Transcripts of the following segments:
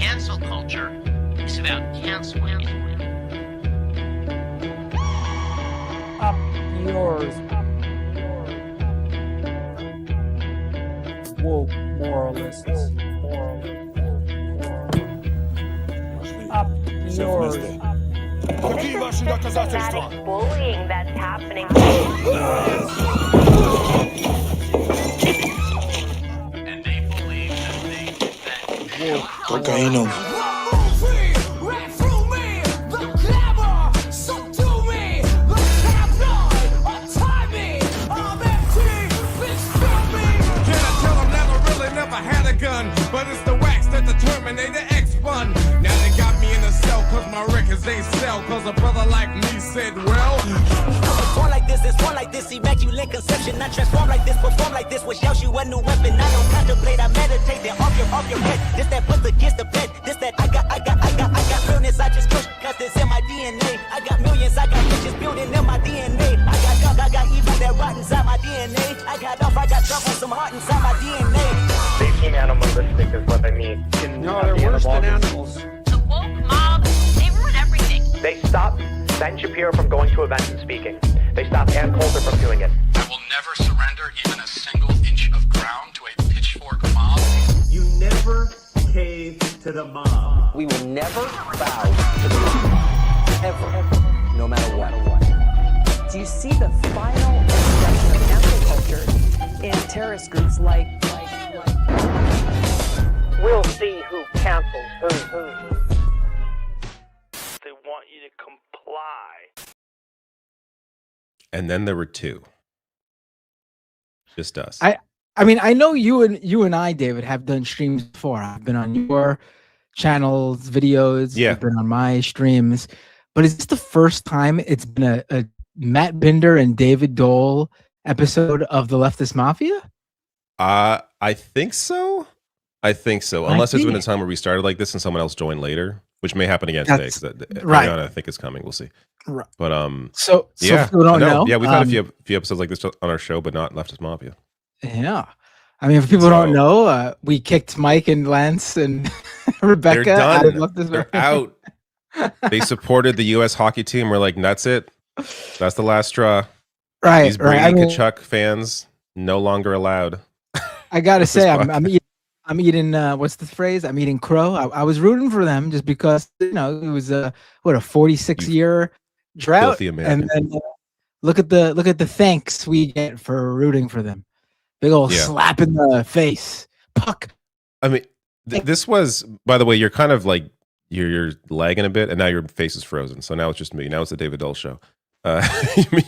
cancel culture is about canceling. Up yours. Woke moralists. Up yours. Systematic bullying that's happening. And they believe that Cocaína. But it's the wax that the Terminator X spun. Now they got me in a cell cause my records ain't sell. Cause a brother like me said, well, it's born like this, immaculate conception. Not transform like this, perform like this, which yells you a new weapon. I don't contemplate, I meditate, then off your head. This that puts against the bed. This that I got realness, I just push, cause it's in my DNA. I got millions, I got bitches building in my DNA. I got gunk, I got evil that rot inside my DNA. I got off, I got trouble, some heart inside my DNA. They seem animalistic is what I mean. No, they're worse than animals. The woke mob, they ruin everything. They stopped Ben Shapiro from going to events and speaking. They stopped Ann Coulter from doing it. I will never surrender even a single inch of ground to a pitchfork mob. You never cave to the mob. We will never bow to the mob. Ever. No matter what. Do you see the final expression of cancel culture in terrorist groups like We'll see who cancels who. They want you to comply. And then there were two. Just us. I mean, I know you and I, David, have done streams before. I've been on your channels, videos. Yeah. I've been on my streams. But is this the first time it's been a Matt Binder and David Doel episode of the Leftist Mafia? I think so. Unless there's been a time where we started like this and someone else joined later, which may happen again today. Right. Ariana, I think it's coming. We'll see. Right. But so yeah, if people don't know, yeah, we've had a few episodes like this on our show, but not Leftist Mafia. Yeah. I mean, if people don't know, we kicked Mike and Lance and Rebecca. They're out of done. Leftist They're Mafia. out. They supported the U.S. hockey team. We're like, that's it. That's the last straw. Right. These Brady right. Kachuk fans no longer allowed. I gotta say, I'm eating. What's the phrase? I'm eating crow. I was rooting for them just because it was a 46-year drought, Filthy American. and then look at the thanks we get for rooting for them. Big old slap in the face. Puck. I mean, this was, by the way, you're kind of like you're lagging a bit, and now your face is frozen. So now it's just me. Now it's the David Doel show.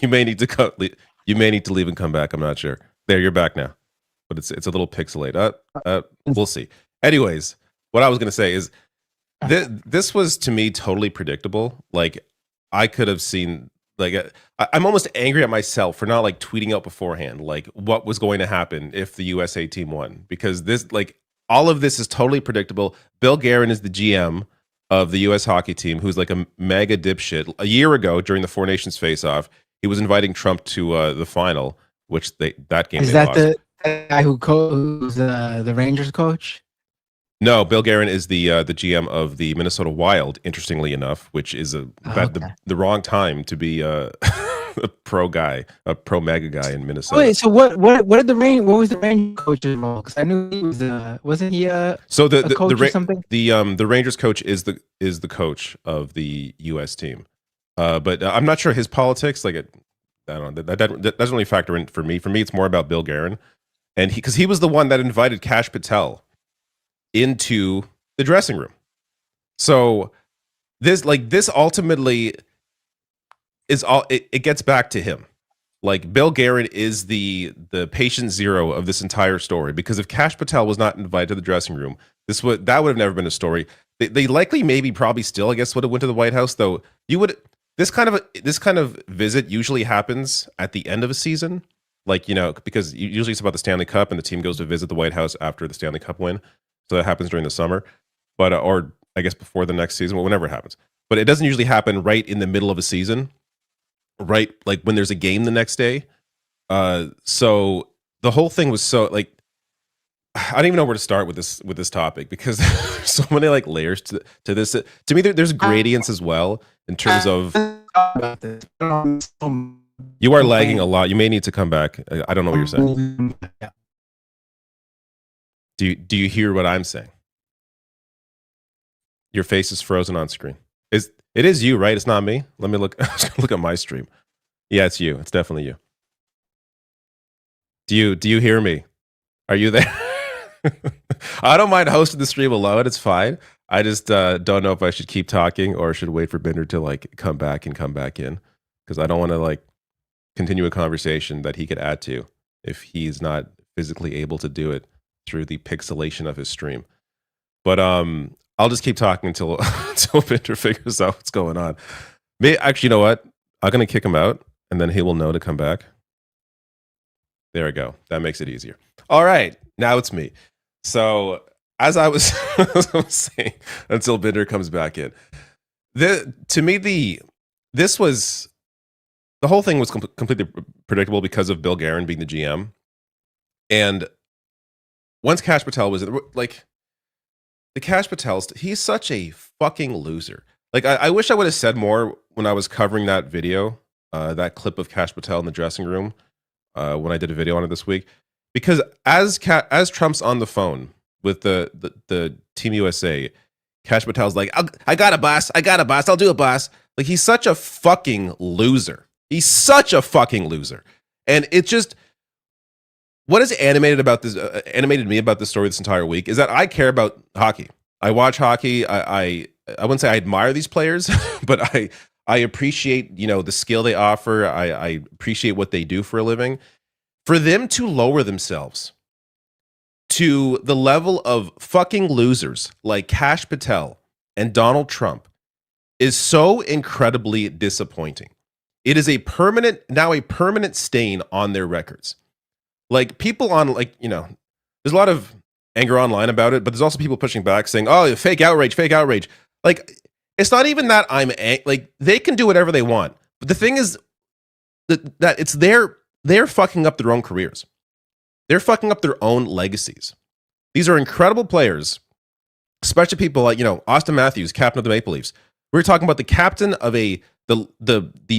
You may need to leave and come back. I'm not sure. There, you're back now. But it's a little pixelated. We'll see. Anyways, what I was gonna say is this was to me totally predictable. Like I could have seen. Like I'm almost angry at myself for not like tweeting out beforehand like what was going to happen if the USA team won, because this like all of this is totally predictable. Bill Guerin is the GM of the U.S. hockey team, who's like a mega dipshit. A year ago during the Four Nations face-off, he was inviting Trump to the final, which that game is they that lost. the guy who's the Rangers coach? No, Bill Guerin is the GM of the Minnesota Wild. Interestingly enough, which is the wrong time to be a pro mega guy in Minnesota. Wait, so what was the Rangers coach's role? Because I knew he was wasn't he a coach or something? The Rangers coach is the coach of the U.S. team, but I'm not sure his politics. Like I don't know, that doesn't really factor in for me. For me, it's more about Bill Guerin, and because he was the one that invited Kash Patel into the dressing room. So this ultimately is all it gets back to him. Like Bill Guerin is the patient zero of this entire story, because if Kash Patel was not invited to the dressing room, that would have never been a story. They likely probably still, I guess, would have went to the White House, though. This kind of visit usually happens at the end of a season. Like, because usually it's about the Stanley Cup and the team goes to visit the White House after the Stanley Cup win. So that happens during the summer, but or I guess before the next season, whenever it happens. But it doesn't usually happen right in the middle of a season, right? Like when there's a game the next day. So the whole thing was so like I don't even know where to start with this topic because there's so many like layers to this. To me, there's gradients as well in terms of. You are lagging a lot. You may need to come back. I don't know what you're saying. Do you hear what I'm saying? Your face is frozen on screen. It is you, right? It's not me. Let me look. Look at my stream. Yeah, it's you. It's definitely you. Do you hear me? Are you there? I don't mind hosting the stream alone. It's fine. I just don't know if I should keep talking or should wait for Binder to like come back in because I don't want to like continue a conversation that he could add to if he's not physically able to do it through the pixelation of his stream. But I'll just keep talking until Binder figures out what's going on. Actually, you know what? I'm gonna kick him out, and then he will know to come back. There we go. That makes it easier. All right, now it's me. So as I was saying, until Binder comes back in, to me the whole thing was completely predictable because of Bill Guerin being the GM, and once Kash Patel was like the Kash Patel, he's such a fucking loser. Like I wish I would have said more when I was covering that video, that clip of Kash Patel in the dressing room. When I did a video on it this week, because as Trump's on the phone with the Team USA, Kash Patel's like, I got a boss, I'll do it, boss. Like he's such a fucking loser. He's such a fucking loser, and it just what has animated me about this story this entire week is that I care about hockey. I watch hockey. I wouldn't say I admire these players, but I appreciate, the skill they offer. I appreciate what they do for a living. For them to lower themselves to the level of fucking losers like Kash Patel and Donald Trump is so incredibly disappointing. It is a permanent stain on their records. Like people on there's a lot of anger online about it, but there's also people pushing back saying, "Oh, fake outrage." Like it's not even that like they can do whatever they want. But the thing is that it's they're fucking up their own careers. They're fucking up their own legacies. These are incredible players, especially people like, Austin Matthews, captain of the Maple Leafs. We're talking about the captain of the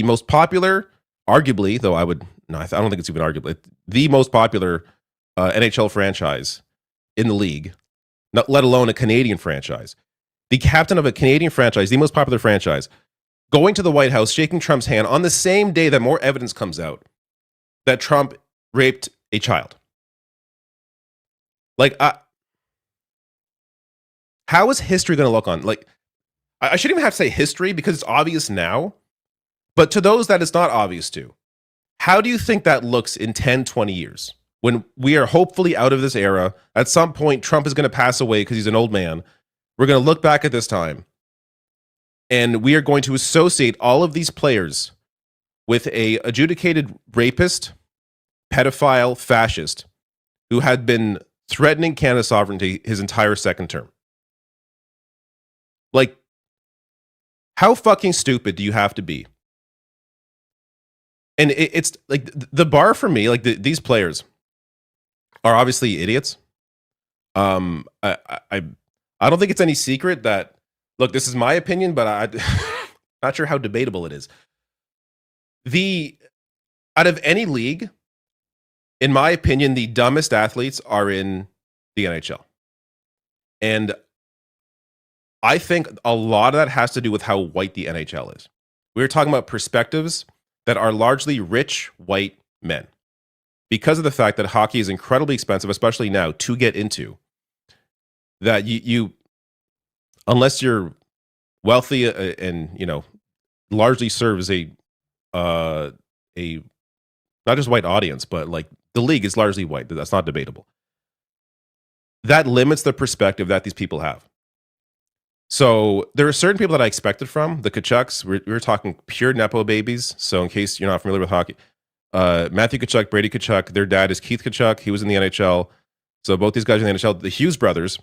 most popular, arguably, though I don't think it's even arguably, the most popular NHL franchise in the league, not let alone a Canadian franchise. The captain of a Canadian franchise, the most popular franchise, going to the White House, shaking Trump's hand on the same day that more evidence comes out that Trump raped a child. Like, how is history going to look on? Like, I shouldn't even have to say history because it's obvious now. But to those that it's not obvious to, how do you think that looks in 10, 20 years? When we are hopefully out of this era, at some point, Trump is going to pass away because he's an old man. We're going to look back at this time, and we are going to associate all of these players with a adjudicated rapist, pedophile, fascist who had been threatening Canada's sovereignty his entire second term. Like, how fucking stupid do you have to be? And it's like the bar for me, like these players are obviously idiots. I don't think it's any secret that, look, this is my opinion, but I'm not sure how debatable it is. Out of any league, in my opinion, the dumbest athletes are in the NHL. And I think a lot of that has to do with how white the NHL is. We were talking about perspectives that are largely rich white men. Because of the fact that hockey is incredibly expensive, especially now, to get into, that you unless you're wealthy and largely serve as a not just white audience, but like the league is largely white. That's not debatable. That limits the perspective that these people have. So there are certain people that I expected from the Tkachuks. We were talking pure Nepo babies. So in case you're not familiar with hockey, Matthew Tkachuk, Brady Tkachuk, their dad is Keith Tkachuk. He was in the NHL. So both these guys are in the NHL. The Hughes brothers,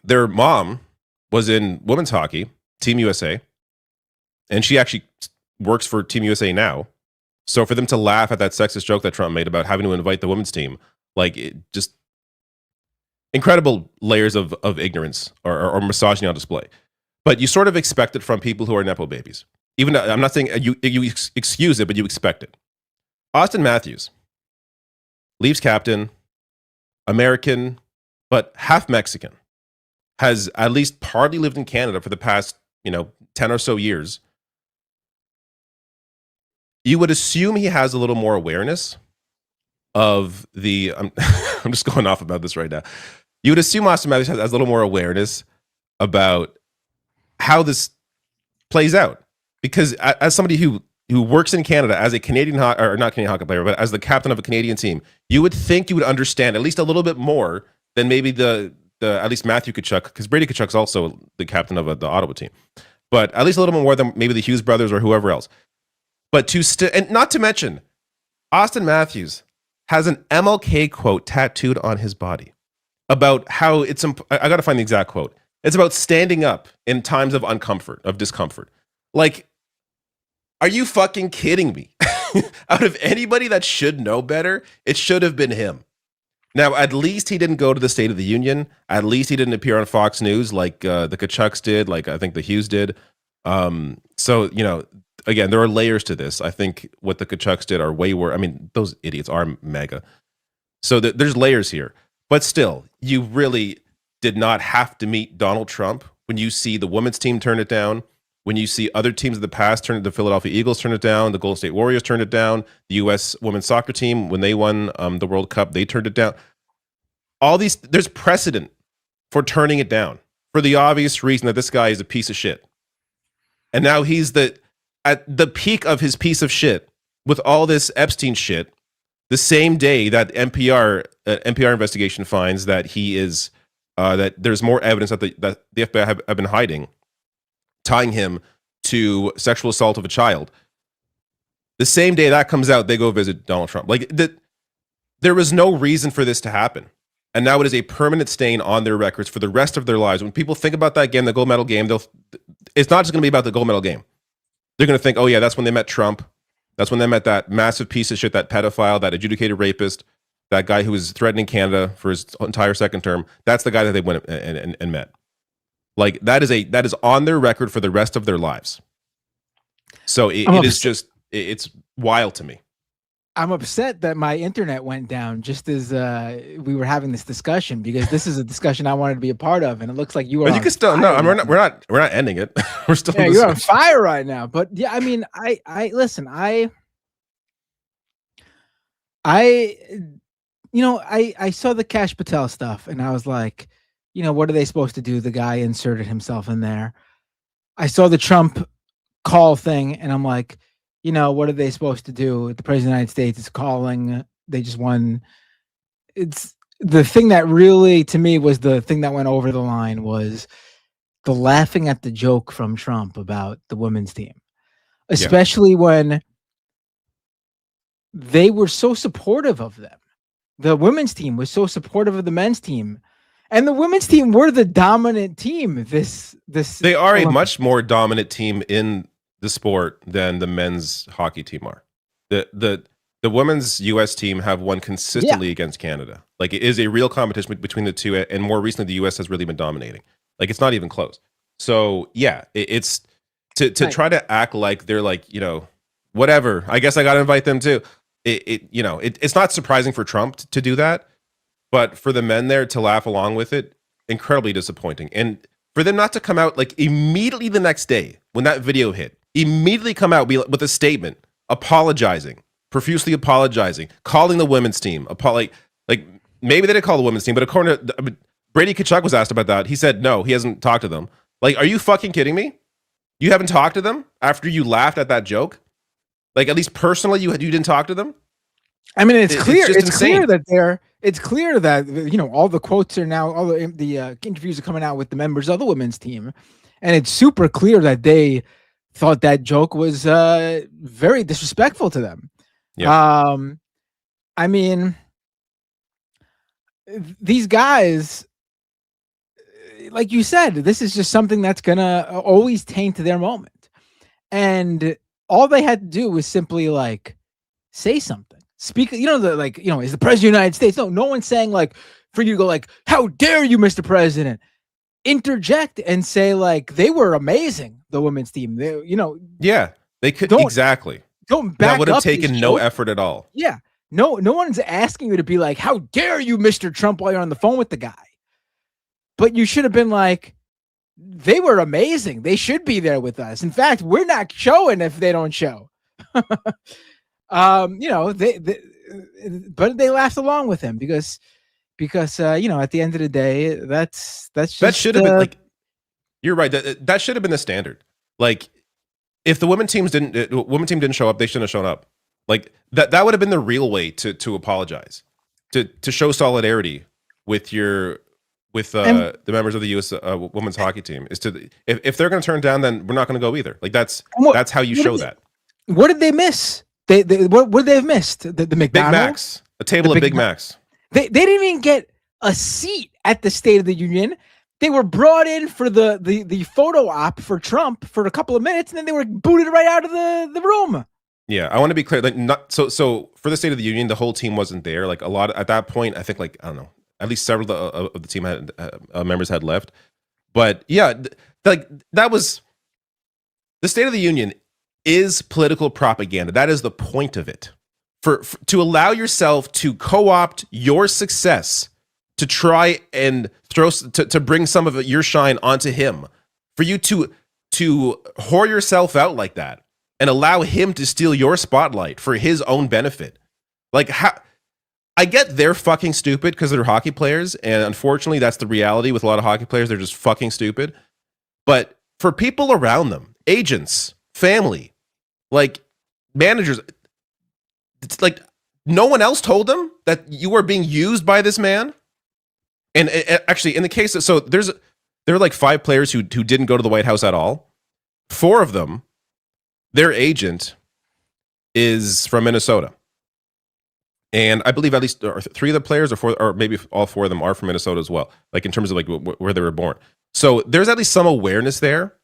their mom was in women's hockey, Team USA. And she actually works for Team USA now. So for them to laugh at that sexist joke that Trump made about having to invite the women's team, like it just, incredible layers of ignorance or misogyny on display. But you sort of expect it from people who are Nepo babies. Even though, I'm not saying you excuse it, but you expect it. Austin Matthews, Leafs captain, American, but half Mexican, has at least partly lived in Canada for the past, 10 or so years. You would assume he has a little more awareness of the. I'm just going off about this right now. You would assume Austin Matthews has a little more awareness about how this plays out, because as somebody who works in Canada as a Canadian not Canadian hockey player, but as the captain of a Canadian team, you would think you would understand at least a little bit more than maybe the at least Matthew Tkachuk, because Brady Tkachuk's also the captain of the Ottawa team, but at least a little bit more than maybe the Hughes brothers or whoever else. But and not to mention, Austin Matthews has an MLK quote tattooed on his body about how it's. I got to find the exact quote. It's about standing up in times of discomfort. Like, are you fucking kidding me? Out of anybody that should know better, it should have been him. Now, at least he didn't go to the State of the Union. At least he didn't appear on Fox News like the Tkachuks did, like I think the Hughes did. So, again, there are layers to this. I think what the Tkachuks did are way worse. I mean, those idiots are mega. So there's layers here. But still, you really did not have to meet Donald Trump when you see the women's team turn it down, when you see other teams of the past turn it, the Philadelphia Eagles turn it down, the Golden State Warriors turned it down, the U.S. women's soccer team, when they won the World Cup, they turned it down. All these, there's precedent for turning it down for the obvious reason that this guy is a piece of shit. And now he's at the peak of his piece of shit with all this Epstein shit, the same day that NPR investigation finds that he is, that there's more evidence that the FBI have been hiding, tying him to sexual assault of a child. The same day that comes out, they go visit Donald Trump. Like, there was no reason for this to happen. And now it is a permanent stain on their records for the rest of their lives. When people think about that game, the gold medal game, it's not just going to be about the gold medal game. They're going to think, oh yeah, that's when they met Trump. That's when they met that massive piece of shit, that pedophile, that adjudicated rapist, that guy who was threatening Canada for his entire second term. That's the guy that they went and met. Like, that is on their record for the rest of their lives. So it is just, it's wild to me. I'm upset that my internet went down just as we were having this discussion, because this is a discussion I wanted to be a part of, and it looks like you are. But you can still no. I mean, we're not ending it. We're still. Yeah, you're on fire right now. But yeah, I mean, I listen. I saw the Kash Patel stuff, and I was like, what are they supposed to do? The guy inserted himself in there. I saw the Trump call thing, and I'm like, what are they supposed to do? The president of the United States is calling. They just won. It's the thing that really, to me, was the thing that went over the line was the laughing at the joke from Trump about the women's team, especially when they were so supportive of them. The women's team was so supportive of the men's team, and the women's team were the dominant team. They are a much more dominant team in the sport than the men's hockey team are. The women's U.S. team have won consistently against Canada. Like, it is a real competition between the two, and more recently, the U.S. has really been dominating. Like, it's not even close. So yeah, it's to try to act like they're like, whatever. I guess I got to invite them too. It's not surprising for Trump to do that, but for the men there to laugh along with it, incredibly disappointing. And for them not to come out like immediately the next day when that video hit, immediately come out with a statement apologizing, profusely apologizing, calling the women's team, like maybe they didn't call the women's team, but according to Brady Tkachuk was asked about that. He said no, he hasn't talked to them. Like, are you fucking kidding me? You haven't talked to them after you laughed at that joke? Like, at least personally, you didn't talk to them? I mean, it's clear. It's clear that it's clear that all the quotes are now, all the interviews are coming out with the members of the women's team, and it's super clear that they thought that joke was very disrespectful to them. Yeah. I mean, these guys, like you said, this is just something that's gonna always taint their moment, and all they had to do was simply say something. Speak, is the president of the United States. No one's saying for you to go like, how dare you, Mr. President? Interject and say like they were amazing, the women's team. They, Yeah, they could Don't- exactly. don't back That would have up these taken no jokes. effort at all. Yeah. No one's asking you to be like, how dare you, Mr. Trump, while you're on the phone with the guy. But you should have been like, they were amazing. They should be there with us. In fact, we're not showing if they don't show. But they laughed along with him because at the end of the day, that's just That should have been like, you're right. That should have been the standard. Like, if the women team didn't show up, they shouldn't have shown up. Like that would have been the real way to apologize, to show solidarity with the members of the U.S. Women's hockey team. Is to if they're going to turn down, then we're not going to go either. Like that's how you show that. What did they miss? What would they have missed? The McDonald's? Big Macs, a table of Big Macs. They didn't even get a seat at the State of the Union. They were brought in for the photo op for Trump for a couple of minutes, and then they were booted right out of the room. Yeah, I want to be clear. Like, not so for the State of the Union, the whole team wasn't there. Like a lot at that point, I think like I don't know, at least several of the team had members had left. But yeah, that was the State of the Union is political propaganda. That is the point of it. For to allow yourself to co-opt your success to try and to bring some of your shine onto him, for you to whore yourself out like that and allow him to steal your spotlight for his own benefit. Like, how I get they're fucking stupid because they're hockey players, and unfortunately that's the reality with a lot of hockey players. They're just fucking stupid. But for people around them, agents, family, like managers, it's like no one else told them that you were being used by this man. And actually, in the case of, there were like 5 players who didn't go to the White House at all. 4 of them, their agent is from Minnesota, and I believe at least 3 of the players, or 4, or maybe all 4 of them are from Minnesota as well. Like in terms of like where they were born. So there's at least some awareness there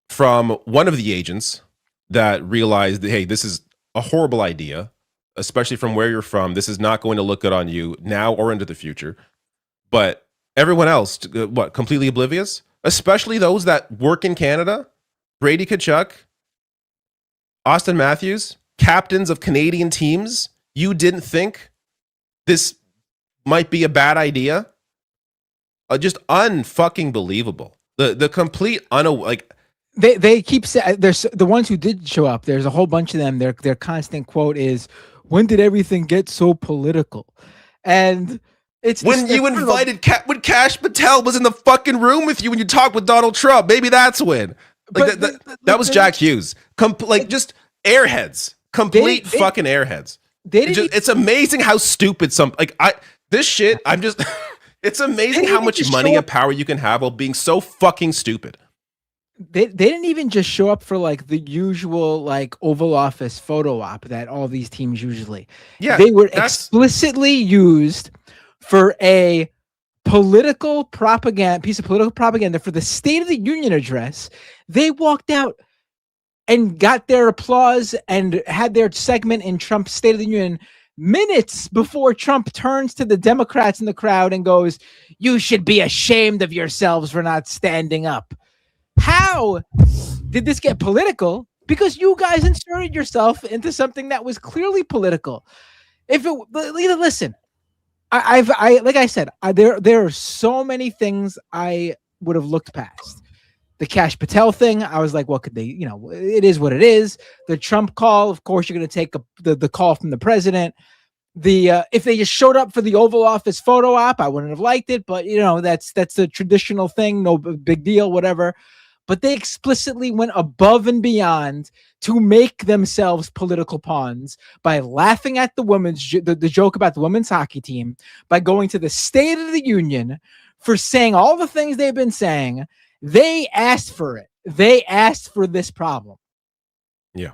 from one of the agents that realized that, hey, this is a horrible idea, especially from where you're from. This is not going to look good on you now or into the future. But everyone else, completely oblivious, especially those that work in Canada. Brady Tkachuk, Austin Matthews, captains of Canadian teams. You didn't think this might be a bad idea? Just unfucking believable. The complete They keep saying, there's the ones who did show up. There's a whole bunch of them. Their constant quote is, "When did everything get so political?" And it's when you invited when Kash Patel was in the fucking room with you when you talked with Donald Trump. Maybe that's when. Like that was Jack Hughes. Just airheads. Complete fucking airheads. It's amazing how stupid this shit. I'm just. It's amazing how much money and power you can have while being so fucking stupid. They didn't even just show up for like the usual like Oval Office photo op that all these teams usually. Yeah, they were explicitly used for a political propaganda piece of political propaganda for the State of the Union address. They walked out and got their applause and had their segment in Trump's State of the Union minutes before Trump turns to the Democrats in the crowd and goes, "You should be ashamed of yourselves for not standing up." How did this get political? Because you guys inserted yourself into something that was clearly political. Listen, like I said, there are so many things I would have looked past. The Kash Patel thing, I was like, what could they, it is what it is. The Trump call, of course, you're going to take the call from the president. If they just showed up for the Oval Office photo op, I wouldn't have liked it, but that's the traditional thing, no big deal, whatever. But they explicitly went above and beyond to make themselves political pawns by laughing at the joke about the women's hockey team, by going to the State of the Union for saying all the things they've been saying. They asked for it. They asked for this problem. Yeah.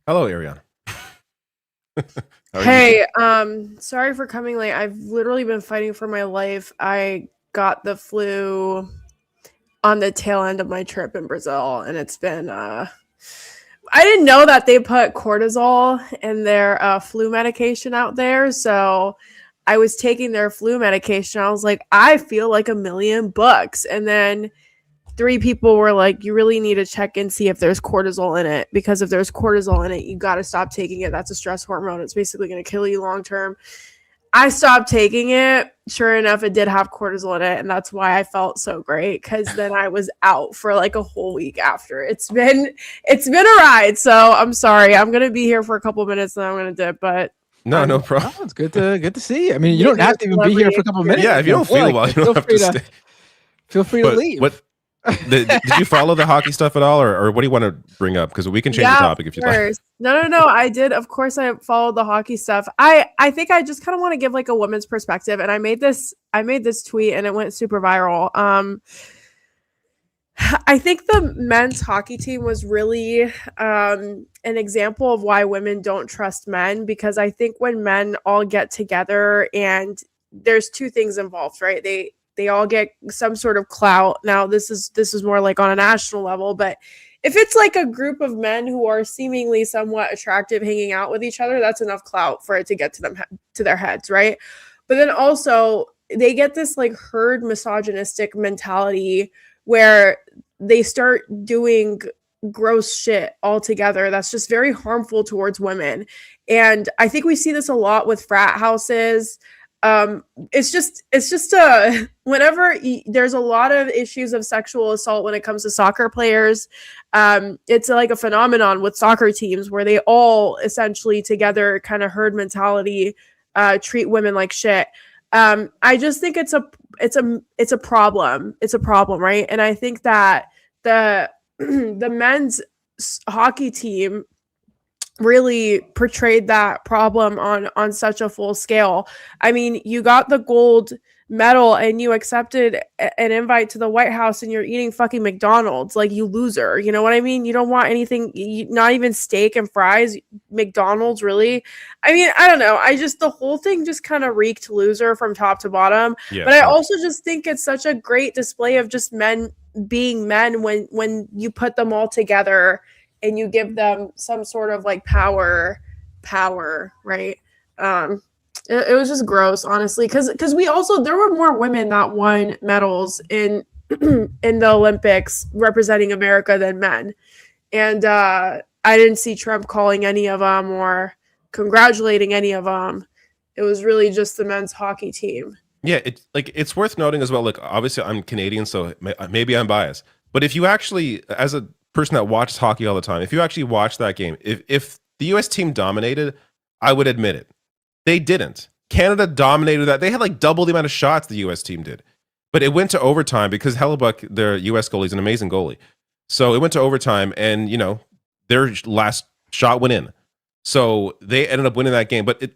Hello, Ariana. Hey, sorry for coming late. I've literally been fighting for my life. I got the flu on the tail end of my trip in Brazil, and it's been I didn't know that they put cortisol in their flu medication out there, so I was taking their flu medication. I was like, I feel like $1,000,000. And then 3 people were like, you really need to check and see if there's cortisol in it, because if there's cortisol in it, you got to stop taking it. That's a stress hormone. It's basically going to kill you long term. I stopped taking it. Sure enough, it did have cortisol in it, and that's why I felt so great, because then I was out for like a whole week after. It's been a ride. So I'm sorry. I'm gonna be here for a couple minutes, and then I'm gonna dip. But no problem. It's good to see you. I mean, you don't have to even be here for a couple of minutes. Yeah, if you don't feel well, you don't have to stay. Feel free to leave. Did you follow the hockey stuff at all, or what do you want to bring up? Because we can change the topic if you like. No. I did. Of course, I followed the hockey stuff. I think I just kind of want to give like a woman's perspective, and I made this tweet, and it went super viral. I think the men's hockey team was really an example of why women don't trust men, because I think when men all get together, and there's 2 things involved, right? They all get some sort of clout. Now, this is more like on a national level, but if it's like a group of men who are seemingly somewhat attractive hanging out with each other, that's enough clout for it to get to their heads, right? But then also they get this like herd misogynistic mentality where they start doing gross shit altogether that's just very harmful towards women. And I think we see this a lot with frat houses. It's just whenever there's a lot of issues of sexual assault when it comes to soccer players, it's like a phenomenon with soccer teams where they all essentially together kind of herd mentality treat women like shit. I just think it's a problem. It's a problem, right? And I think that the men's hockey team really portrayed that problem on such a full scale. I mean, you got the gold medal and you accepted an invite to the White House and you're eating fucking McDonald's, like, you loser. You know what I mean? You don't want anything, not even steak and fries, McDonald's, really? I mean, I don't know. The whole thing just kind of reeked loser from top to bottom. Yeah, but I also just think it's such a great display of just men being men when you put them all together and you give them some sort of like power, right? It was just gross, honestly, because there were more women that won medals in the Olympics representing America than men, and I didn't see Trump calling any of them or congratulating any of them. It was really just the men's hockey team. Yeah, it's worth noting as well. Like, obviously, I'm Canadian, so maybe I'm biased, but if you actually, as a person that watches hockey all the time, if you actually watch that game, if the U.S. team dominated, I would admit it. They didn't. Canada dominated that. They had like double the amount of shots the U.S. team did. But it went to overtime because Hellebuck, their U.S. goalie, is an amazing goalie. So it went to overtime, and, their last shot went in. So they ended up winning that game. But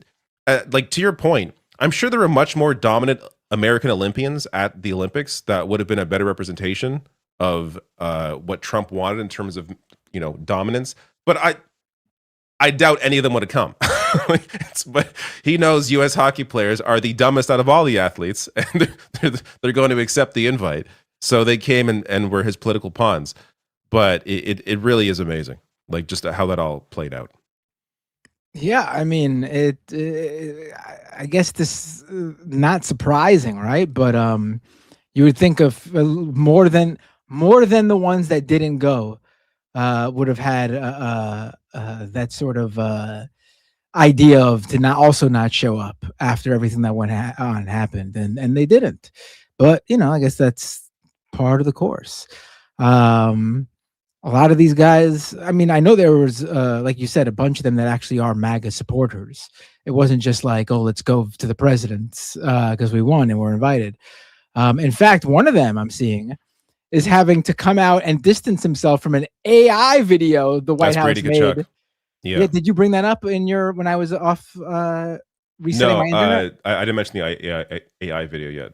like, to your point, I'm sure there were much more dominant American Olympians at the Olympics that would have been a better representation of what Trump wanted in terms of, dominance. But I doubt any of them would have come. But he knows U.S. hockey players are the dumbest out of all the athletes, and they're going to accept the invite. So they came and were his political pawns. But it really is amazing, like, just how that all played out. Yeah, I mean, I guess this not surprising, right? But you would think of more than the ones that didn't go would have had that sort of idea of to not show up after everything that went on happened, and they didn't. But I guess that's part of the course. A lot of these guys, I mean, I know there was, like you said, a bunch of them that actually are MAGA supporters. It wasn't just like, oh, let's go to the president's because we won and we're invited. In fact, one of them I'm seeing is having to come out and distance himself from an AI video the White House Brady made. Kachuk. Yeah. Did you bring that up when I was off resetting my internet? I didn't mention the AI video yet.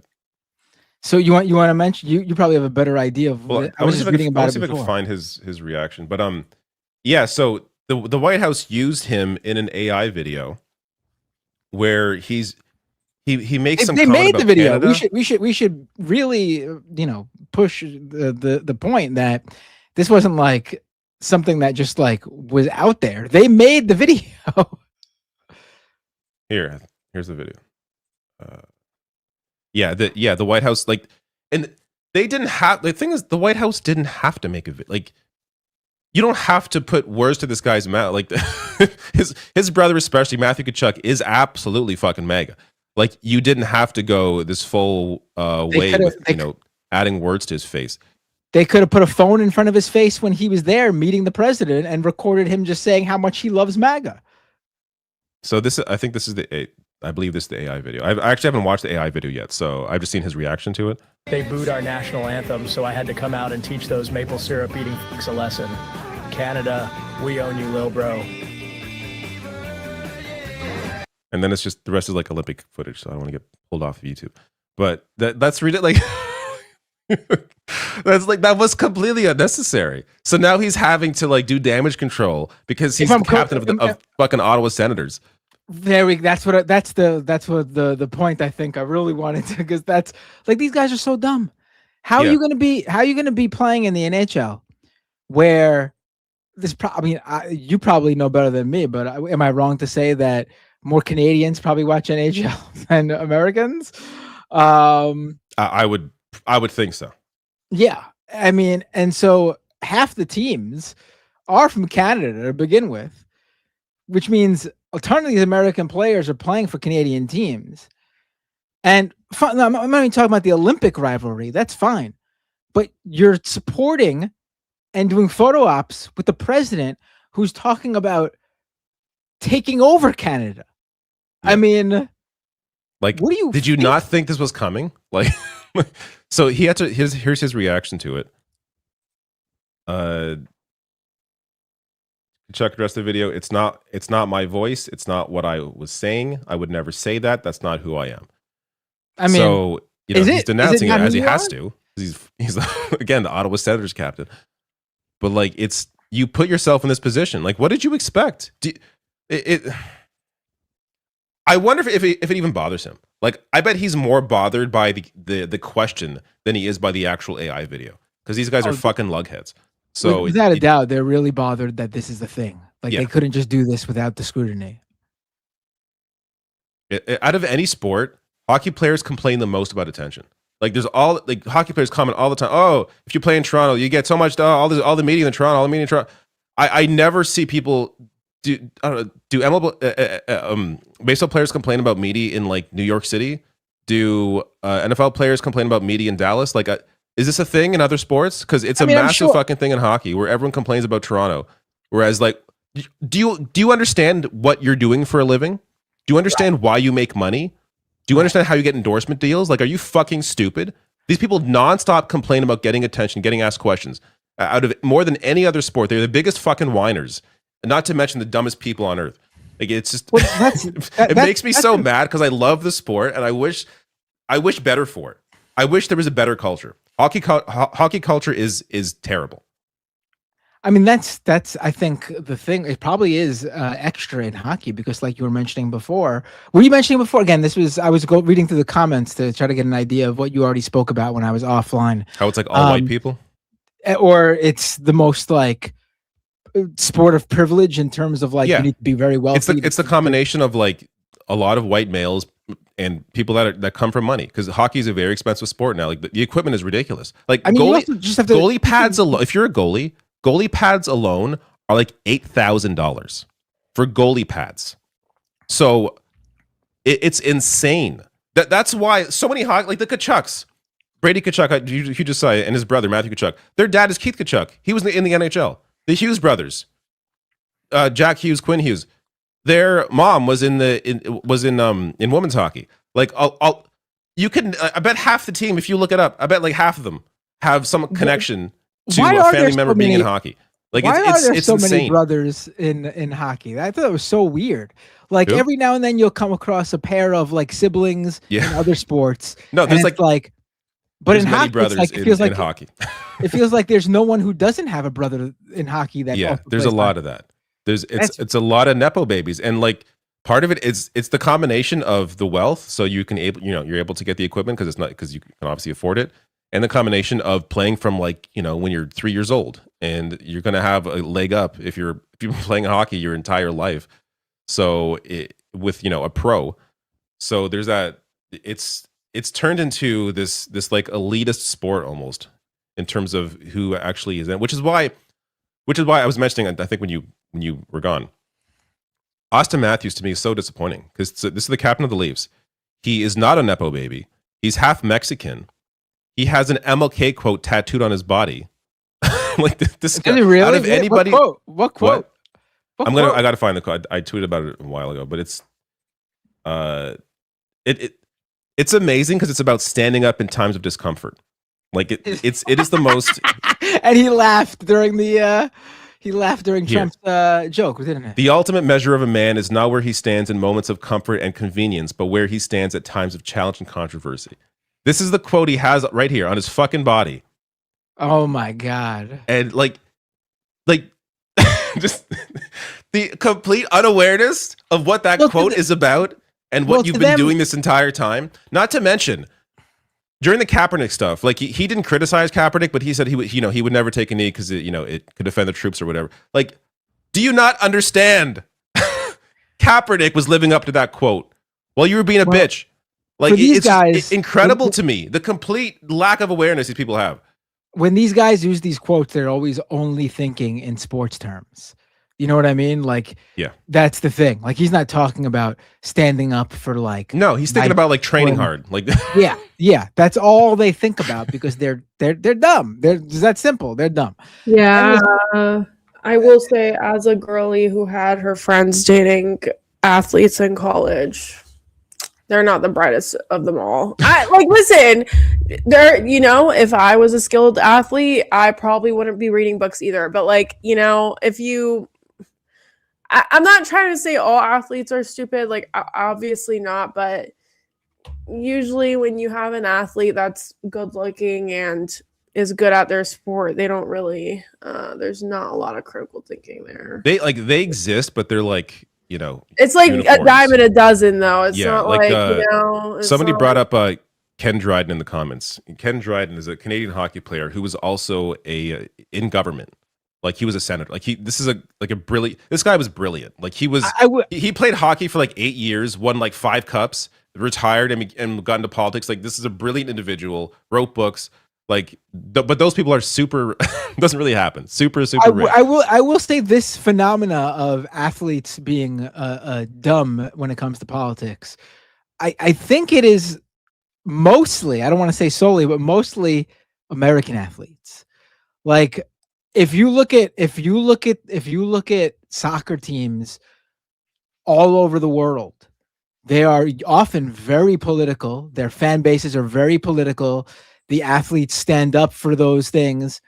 So you want to mention? You probably have a better idea of. Well, I was just reading about it before. If I can find his reaction, but yeah. So the White House used him in an AI video where he makes some. They made the video. Canada. We should really push the point that this wasn't like something that just like was out there. They made the video. Here's the video. The White House, like, and they didn't have, the thing is, the White House didn't have to make a video. Like, you don't have to put words to this guy's mouth. Like, his brother, especially Matthew Kachuk, is absolutely fucking mega. Like, you didn't have to go this full way with, adding words to his face. They could have put a phone in front of his face when he was there meeting the president and recorded him just saying how much he loves MAGA. So I believe this is the AI video. I actually haven't watched the AI video yet, so I've just seen his reaction to it. They booed our national anthem, so I had to come out and teach those maple syrup eating f***s a lesson. Canada, we own you, lil bro. And then it's just, the rest is like Olympic footage, so I don't want to get pulled off of YouTube. But that's ridiculous. That was completely unnecessary. So now he's having to like do damage control because he's the captain of fucking Ottawa Senators. That's the point I think I really wanted to, because that's like, these guys are so dumb. How are you going to be playing in the NHL where this? You probably know better than me, but am I wrong to say that more Canadians probably watch NHL than Americans? I would think so. Yeah, I mean, and so half the teams are from Canada to begin with, which means a ton of these American players are playing for Canadian teams. And I'm not even talking about the Olympic rivalry. That's fine. But you're supporting and doing photo ops with the president who's talking about taking over Canada. Yeah. I mean, like, what do you did you not think this was coming? Like, so he had to, here's his reaction to it. Chuck addressed the video. It's not my voice. It's not what I was saying. I would never say that. That's not who I am. I mean, so he's denouncing it as he has to. He's again the Ottawa Senators captain. But like, it's, you put yourself in this position. Like, what did you expect? I wonder if it even bothers him. Like, I bet he's more bothered by the question than he is by the actual AI video, because these guys are fucking lugheads. So without a doubt, they're really bothered that this is the thing. Like, they couldn't just do this without the scrutiny. Out of any sport, hockey players complain the most about attention. Like, there's hockey players comment all the time. Oh, if you play in Toronto, you get so much. All the media in Toronto, all the media in Toronto. I never see people do MLB baseball players complain about media in like New York City. Do NFL players complain about media in Dallas? Like, is this a thing in other sports? Because it's a massive fucking thing in hockey where everyone complains about Toronto. Whereas, like, do you understand what you're doing for a living? Do you understand why you make money? Do you understand how you get endorsement deals? Like, are you fucking stupid? These people nonstop complain about getting attention, getting asked questions. Out of more than any other sport, they're the biggest fucking whiners. Not to mention the dumbest people on earth. Like, it's just, it makes me so mad because I love the sport and I wish better for it. I wish there was a better culture. Hockey culture is terrible. I mean, that's I think the thing. It probably is extra in hockey because, like you were mentioning before, again, I was reading through the comments to try to get an idea of what you already spoke about when I was offline. How it's like all white people, or it's the most like sport of privilege in terms of like you need to be very wealthy. It's the combination of like a lot of white males and people that come from money, because hockey is a very expensive sport now. Like, the equipment is ridiculous. Like, I mean, goalie pads alone. If you're a goalie pads alone are like $8,000 for goalie pads. So it's insane. That's why so many hockey, like the Kachucks, Brady Kachuk, you just saw it, and his brother Matthew Kachuk. Their dad is Keith Kachuk. He was in the NHL. The Hughes brothers, Jack Hughes, Quinn Hughes. Their mom was in women's hockey. Like, I bet half the team, if you look it up, I bet like half of them have some connection to a family member being in hockey. Like, it's so insane. Many brothers in hockey? I thought it was so weird. Like, every now and then you'll come across a pair of like siblings in other sports. No, there's but in hockey, brothers it feels like in hockey. It feels like there's no one who doesn't have a brother in hockey. There's a lot of that. It's a lot of nepo babies, and like part of it is it's the combination of the wealth, so you're able to get the equipment because you can obviously afford it, and the combination of playing from like when you're 3 years old, and you're gonna have a leg up if you've been playing hockey your entire life. So with a pro, so there's that it's turned into this like elitist sport almost in terms of who actually is in, which is why I was mentioning, I think when you were gone, Austin Matthews to me is so disappointing because this is the captain of the Leafs. He is not a nepo baby. He's half Mexican. He has an MLK quote tattooed on his body. Like this guy, really? out of anybody, what quote? I got to find the quote. I tweeted about it a while ago, but it's it's amazing because it's about standing up in times of discomfort. Like it is the most. And he laughed during Trump's joke, didn't he? The ultimate measure of a man is not where he stands in moments of comfort and convenience, but where he stands at times of challenge and controversy. This is the quote he has right here on his fucking body. Oh my God. And like just the complete unawareness of what that quote is about and what you've been doing this entire time. Not to mention during the Kaepernick stuff, like he didn't criticize Kaepernick, but he said he would never take a knee because it could offend the troops or whatever. Like, do you not understand? Kaepernick was living up to that quote while you were being a bitch. Like it's incredible to me the complete lack of awareness these people have. When these guys use these quotes, they're always only thinking in sports terms. You know what I mean? Like, yeah, that's the thing. Like, he's not talking about standing up for like. No, he's thinking about like training hard. Like, yeah. That's all they think about because they're dumb. They're just that simple. They're dumb. Yeah, I will say, as a girly who had her friends dating athletes in college, they're not the brightest of them all. Listen, if I was a skilled athlete, I probably wouldn't be reading books either. But I'm not trying to say all athletes are stupid, like obviously not, but usually when you have an athlete that's good looking and is good at their sport, they don't really there's not a lot of critical thinking there. They exist, but they're like, it's like uniforms. A dime a dozen though. It's not like somebody brought up Ken Dryden in the comments. Ken Dryden is a Canadian hockey player who was also in government. Like he was a senator. Like this guy was brilliant. Like he played hockey for like 8 years, won like 5 cups, retired and got into politics. Like this is a brilliant individual, wrote books. Like, but those people are super. Doesn't really happen. Super rich. I will say this phenomena of athletes being dumb when it comes to politics. I think it is mostly. I don't want to say solely, but mostly American athletes. Like, if you look at soccer teams all over the world, they are often very political. Their fan bases are very political. The athletes stand up for those things.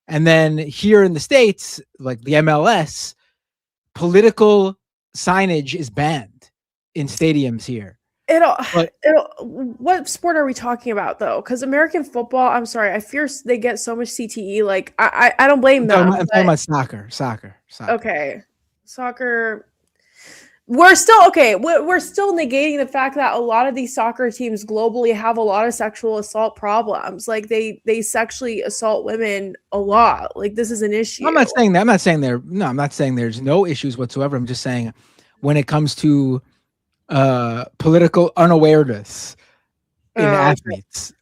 And then here in the States, like the MLS, political signage is banned in stadiums here. What sport are we talking about though? Because American football, I'm sorry, I fear they get so much CTE. Like I don't blame them. I'm talking about soccer. Okay, soccer. We're still negating the fact that a lot of these soccer teams globally have a lot of sexual assault problems. Like they sexually assault women a lot. Like this is an issue. I'm not saying that. I'm not saying there's no issues whatsoever. I'm just saying when it comes to political unawareness in athletes,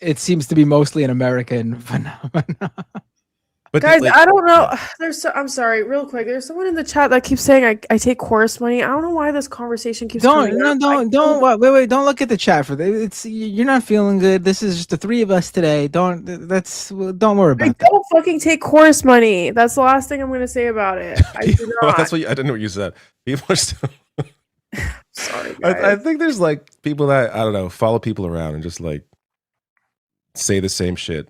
it seems to be mostly an American phenomenon. But guys, I don't know. I'm sorry, real quick. There's someone in the chat that keeps saying I take chorus money. I don't know why this conversation keeps. Don't look at the chat for that. You're not feeling good. This is just the 3 of us today. Don't worry about that. Don't fucking take chorus money. That's the last thing I'm going to say about it. I do not. That's what I didn't know what you said. People are still. Sorry, I think there's like people that I don't know follow people around and just like say the same shit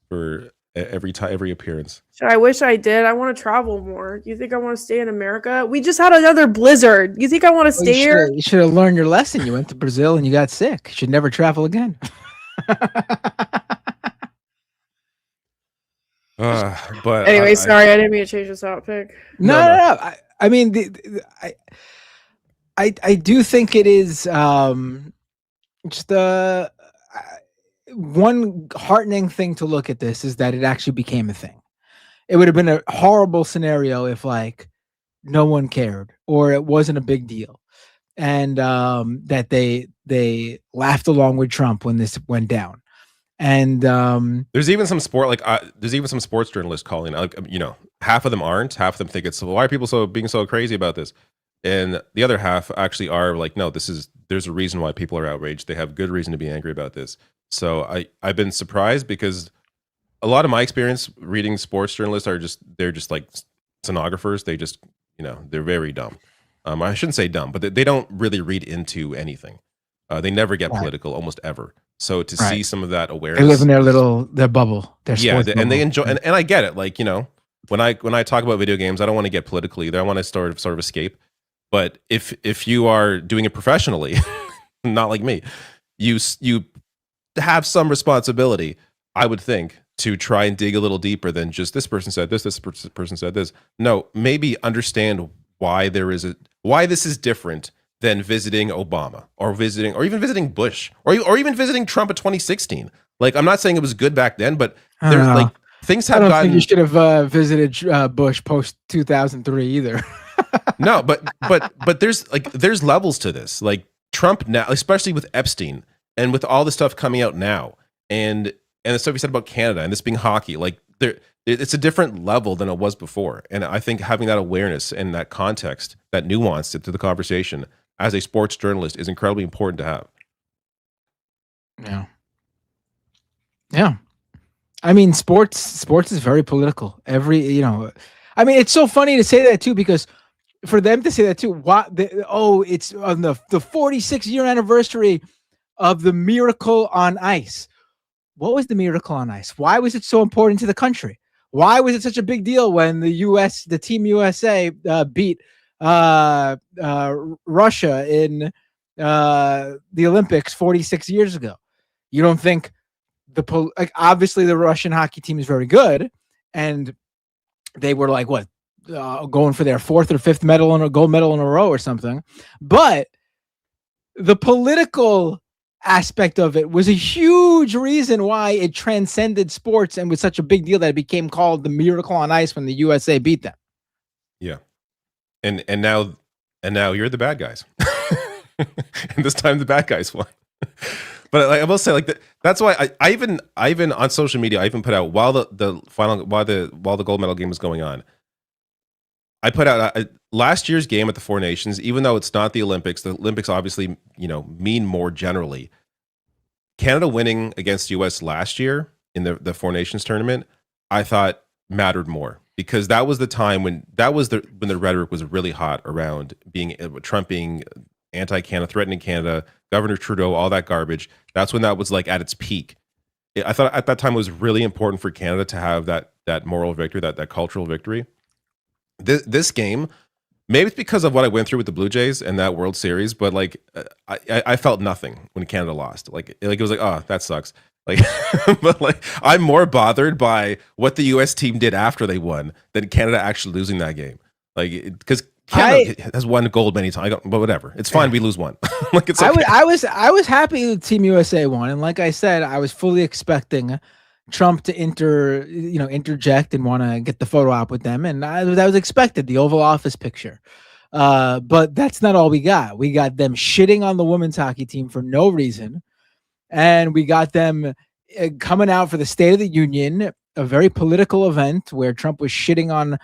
for every appearance. I wish I did. I want to travel more. You think I want to stay in America? We just had another blizzard. You think I want to stay here? You should have learned your lesson. You went to Brazil and you got sick. You should never travel again. But anyway, sorry, I didn't mean to change this topic. No. I mean, I do think it is just one heartening thing to look at this is that it actually became a thing. It would have been a horrible scenario if like no one cared or it wasn't a big deal. and that they laughed along with Trump when this went down. And there's even some sports journalists calling out, half of them aren't, half of them think it's, why are people being so crazy about this? And the other half actually are like, no, there's a reason why people are outraged. They have good reason to be angry about this. So I've been surprised, because a lot of my experience reading sports journalists they're just like stenographers. They just, they're very dumb. I shouldn't say dumb, but they don't really read into anything. They never get political, almost ever. So to see some of that awareness, they live in their bubble. And they enjoy, and I get it. Like, when I talk about video games, I don't want to get political either. I want to sort of escape. But if you are doing it professionally, not like me, you have some responsibility, I would think, to try and dig a little deeper than just this person said this person said this. No, maybe understand why this is different than visiting Obama or even visiting Bush or even visiting Trump in 2016. Like, I'm not saying it was good back then, but there's like things have I don't gotten. think you should have visited Bush post 2003 either. No, but there's levels to this. Like, Trump now, especially with Epstein and with all the stuff coming out now, and the stuff he said about Canada and this being hockey, like it's a different level than it was before. And I think having that awareness and that context, that nuance to the conversation as a sports journalist is incredibly important to have. Yeah. I mean, sports is very political. I mean, it's so funny to say that too, because for them to say that too, it's on the 46-year anniversary of the Miracle on Ice. What was the Miracle on Ice? Why was it so important to the country? Why was it such a big deal when the Team USA beat Russia in the Olympics 46 years ago? You don't think obviously the Russian hockey team is very good, and they were like going for their fourth or fifth gold medal in a row or something, but the political aspect of it was a huge reason why it transcended sports and was such a big deal that it became called the Miracle on Ice when the USA beat them. Yeah. And now you're the bad guys. And this time the bad guys won. But I will say, that's why I even on social media, I even put out while the gold medal game was going on, I put out last year's game at the Four Nations. Even though it's not the Olympics obviously mean more generally. Canada winning against US last year in the Four Nations tournament, I thought mattered more, because that was the time when the rhetoric was really hot around Trump being anti-Canada, threatening Canada, Governor Trudeau, all that garbage. That's when that was like at its peak. I thought at that time it was really important for Canada to have that moral victory, that cultural victory. This game, maybe it's because of what I went through with the Blue Jays and that World Series, but I felt nothing when Canada lost. Like it was like, oh, that sucks. Like, but I'm more bothered by what the U.S. team did after they won than Canada actually losing that game. Because Canada has won gold many times, but whatever, it's fine. We lose one. It's okay. I was happy Team USA won, and like I said, I was fully expecting Trump to interject and want to get the photo op with them, and that was expected, the Oval Office picture. But that's not all we got. We got them shitting on the women's hockey team for no reason, and we got them coming out for the State of the Union, a very political event where Trump was shitting on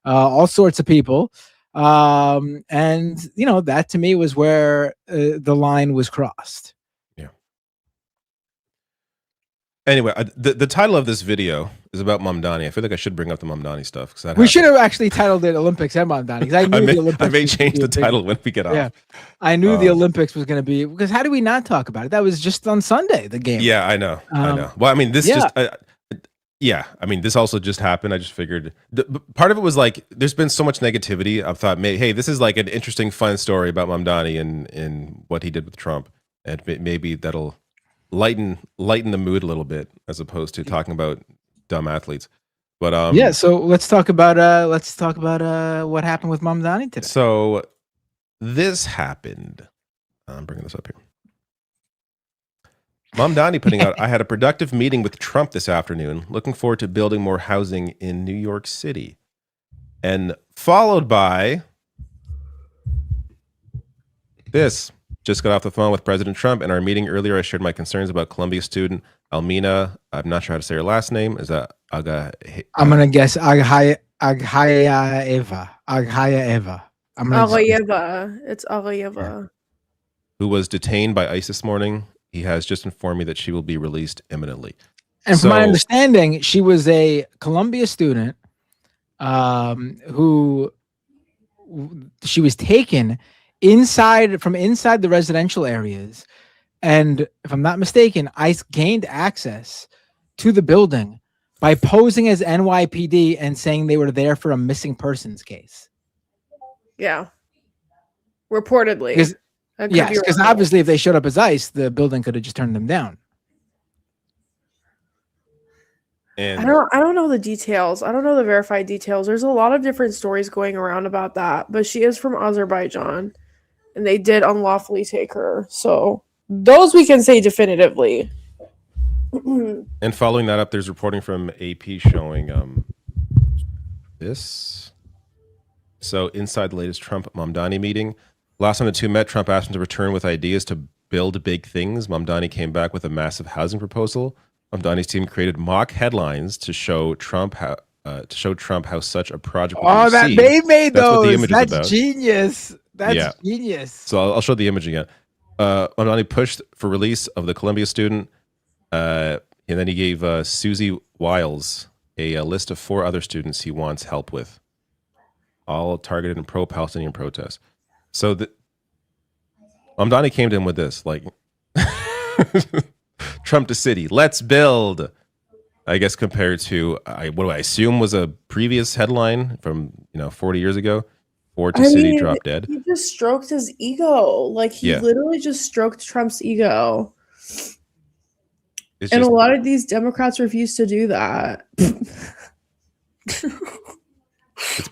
all sorts of people, and that to me was where the line was crossed. Anyway, the title of this video is about Mamdani. I feel like I should bring up the Mamdani stuff, because we should have actually titled it Olympics and Mamdani, because I may change the title when we get off. Yeah, I knew the Olympics was going to be, because how do we not talk about it? That was just on Sunday, the game. Yeah, I know. Well, I mean, this this also just happened. I just figured part of it was like, there's been so much negativity. I thought, hey, this is like an interesting, fun story about Mamdani and what he did with Trump, and maybe that'll lighten the mood a little bit, as opposed to talking about dumb athletes. But so let's talk about what happened with Mamdani today. So this happened. I'm bringing this up here. Mamdani putting out, I had a productive meeting with Trump this afternoon. Looking forward to building more housing in New York City. And followed by this. Just got off the phone with President Trump. In our meeting earlier, I shared my concerns about Columbia student Almina. I'm not sure how to say her last name. Is that Aga? I'm gonna guess Aghayaeva. Aghayaeva. Aghayaeva. It's Aghayaeva. Who was detained by ICE this morning. He has just informed me that she will be released imminently. And from my understanding, she was a Columbia student who she was taken from inside the residential areas. And if I'm not mistaken, ICE gained access to the building by posing as NYPD and saying they were there for a missing persons case. Yeah. Reportedly. Because obviously if they showed up as ICE, the building could have just turned them down. And I don't know the details. I don't know the verified details. There's a lot of different stories going around about that, but she is from Azerbaijan and they did unlawfully take her. So those we can say definitively. And following that up, there's reporting from AP showing this. So inside the latest Trump Mamdani meeting, last time the two met, Trump asked him to return with ideas to build big things. Mamdani came back with a massive housing proposal. Mamdani's team created mock headlines to show Trump how such a project would be received. They made That's those. what the image is That's about. genius. That's genius. So I'll show the image again. Mamdani pushed for release of the Columbia student, and then he gave Susie Wiles a list of 4 other students he wants help with, all targeted in pro-Palestinian protests. So Mamdani came to him with this, like, Trump to city, let's build. I guess compared to what do I assume was a previous headline from 40 years ago, Ford to city, drop dead. He just stroked his ego. Like he literally just stroked Trump's ego. And a lot of these Democrats refuse to do that. It's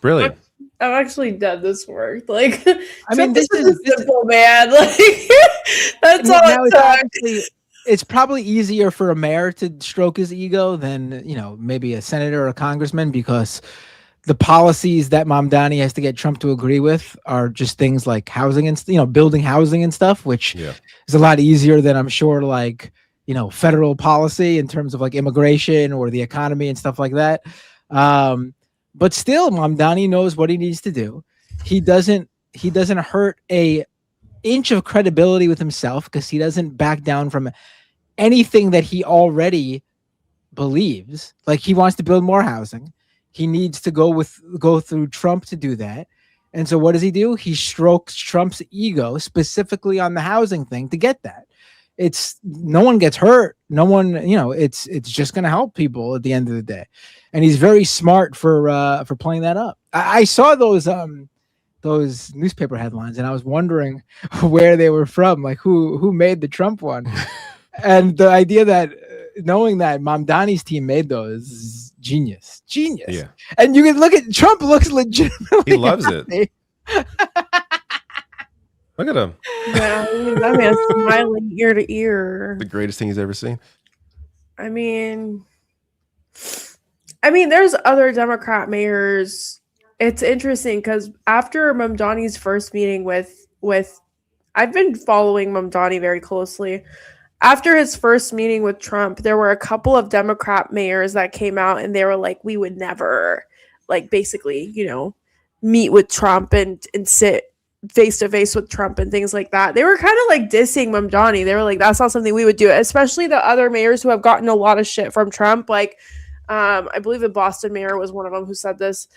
brilliant. I'm actually dead. This worked. Like, I mean, this is simple, man. Like, that's all it's probably easier for a mayor to stroke his ego than, maybe a senator or a congressman, because the policies that Mamdani has to get Trump to agree with are just things like housing and, building housing and stuff, which is a lot easier than, I'm sure, like, federal policy in terms of like immigration or the economy and stuff like that. But still, Mamdani knows what he needs to do. He doesn't hurt a inch of credibility with himself because he doesn't back down from anything that he already believes. Like, he wants to build more housing. He needs to go through Trump to do that. And so what does he do? He strokes Trump's ego specifically on the housing thing to get that. No one gets hurt. No one, it's just going to help people at the end of the day. And he's very smart for playing that up. I saw those newspaper headlines and I was wondering where they were from, like who made the Trump one. And the idea that knowing that Mamdani's team made those is genius. Yeah. And you can look at Trump looks legitimately He loves happy. it. Look at him. Yeah, that man's smiling ear to ear. The greatest thing he's ever seen. I mean, there's other Democrat mayors. It's interesting because after Mamdani's first meeting with I've been following Mamdani very closely. After his first meeting with Trump, there were a couple of Democrat mayors that came out and they were like, we would never, like, basically, meet with Trump and sit face to face with Trump and things like that. They were kind of like dissing Mamdani. They were like, that's not something we would do, especially the other mayors who have gotten a lot of shit from Trump. Like, I believe the Boston mayor was one of them who said this.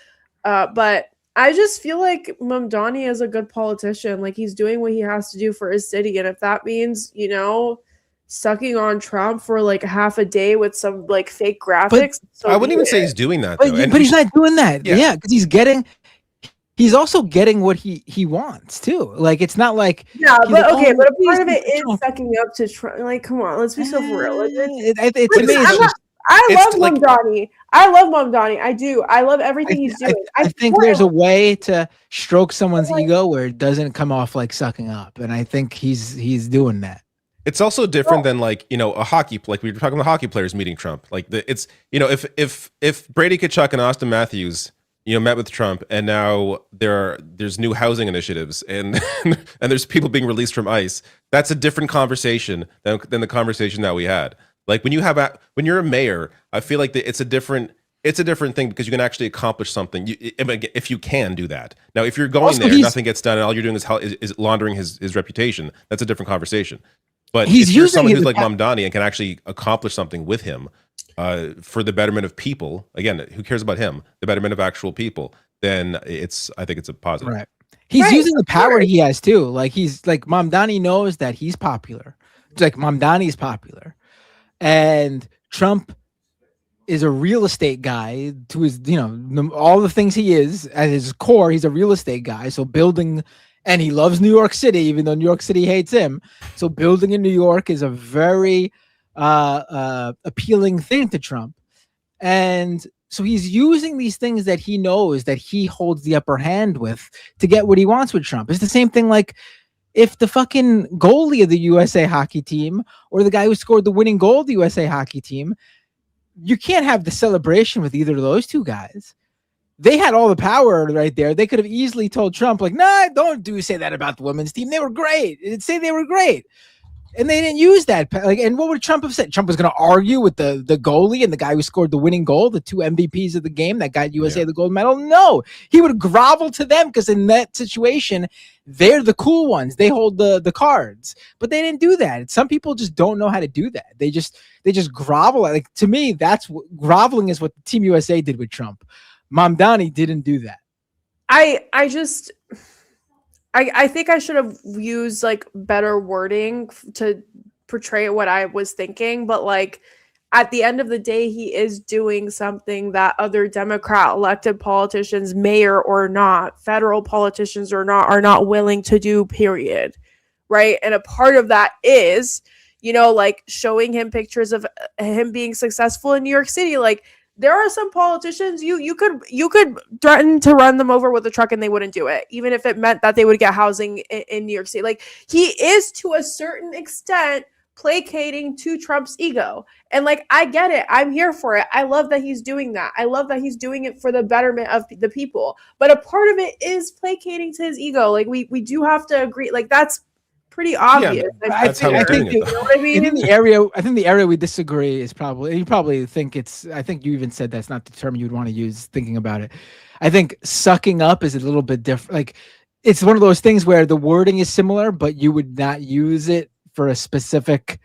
But I just feel like Mamdani is a good politician. Like, he's doing what he has to do for his city. And if that means, sucking on Trump for like half a day with some like fake graphics. I wouldn't even say he's doing that, though. But he's not doing that. Yeah, because he's also getting what he wants too. Like, it's not like but a part of it is sucking up to Trump. Like, come on, let's be so for real. I love Mamdani. I love Mamdani. I do. I love everything he's doing. I think there's a way to stroke someone's ego where it doesn't come off like sucking up, and I think he's doing that. It's also different than like, a hockey, like we were talking about hockey players meeting Trump. Like if Brady Tkachuk and Austin Matthews met with Trump, and now there's new housing initiatives, and and there's people being released from ICE. That's a different conversation than the conversation that we had. Like when you're a mayor, I feel like it's a different thing because you can actually accomplish something. If you can do that. Now, if you're going Also, there, nothing gets done, and all you're doing is laundering his reputation. That's a different conversation. But He's if you're using someone his who's like Mamdani and can actually accomplish something with him for the betterment of people, again, who cares about him? The betterment of actual people. Then I think it's a positive. Right. He's using the power he has too. Like he's like Mamdani knows that he's popular. It's like Mamdani's popular, and Trump is a real estate guy to his, all the things he is at his core. He's a real estate guy. So building, and he loves New York City, even though New York City hates him. So building in New York is a very appealing thing to Trump. And so he's using these things that he knows that he holds the upper hand with to get what he wants with Trump. It's the same thing like if the fucking goalie of the USA hockey team or the guy who scored the winning goal of the USA hockey team, you can't have the celebration with either of those two guys. They had all the power right there. They could have easily told Trump, like, nah, don't say that about the women's team. They were great. Say they were great. And they didn't use that. Like, and what would Trump have said? Trump was going to argue with the goalie and the guy who scored the winning goal, the two MVPs of the game that got USA the gold medal. No, he would grovel to them because in that situation, they're the cool ones. They hold the cards, but they didn't do that. Some people just don't know how to do that. They just grovel. Like to me, groveling is what Team USA did with Trump. Mamdani didn't do that. I think I should have used like better wording to portray what I was thinking, but like at the end of the day, he is doing something that other Democrat elected politicians, mayor or not, federal politicians or not, are not willing to do, period. Right. And a part of that is, like showing him pictures of him being successful in New York City. Like there are some politicians you could threaten to run them over with a truck and they wouldn't do it, even if it meant that they would get housing in New York City. Like he is to a certain extent placating to Trump's ego. And like, I get it. I'm here for it. I love that he's doing that. I love that he's doing it for the betterment of the people. But a part of it is placating to his ego. Like we do have to agree. Like that's pretty obvious. Yeah, that's how we're doing it. You know what I mean? I think the area we disagree is you probably think I think you even said that's not the term you'd want to use thinking about it. I think sucking up is a little bit different. Like it's one of those things where the wording is similar, but you would not use it for a specific,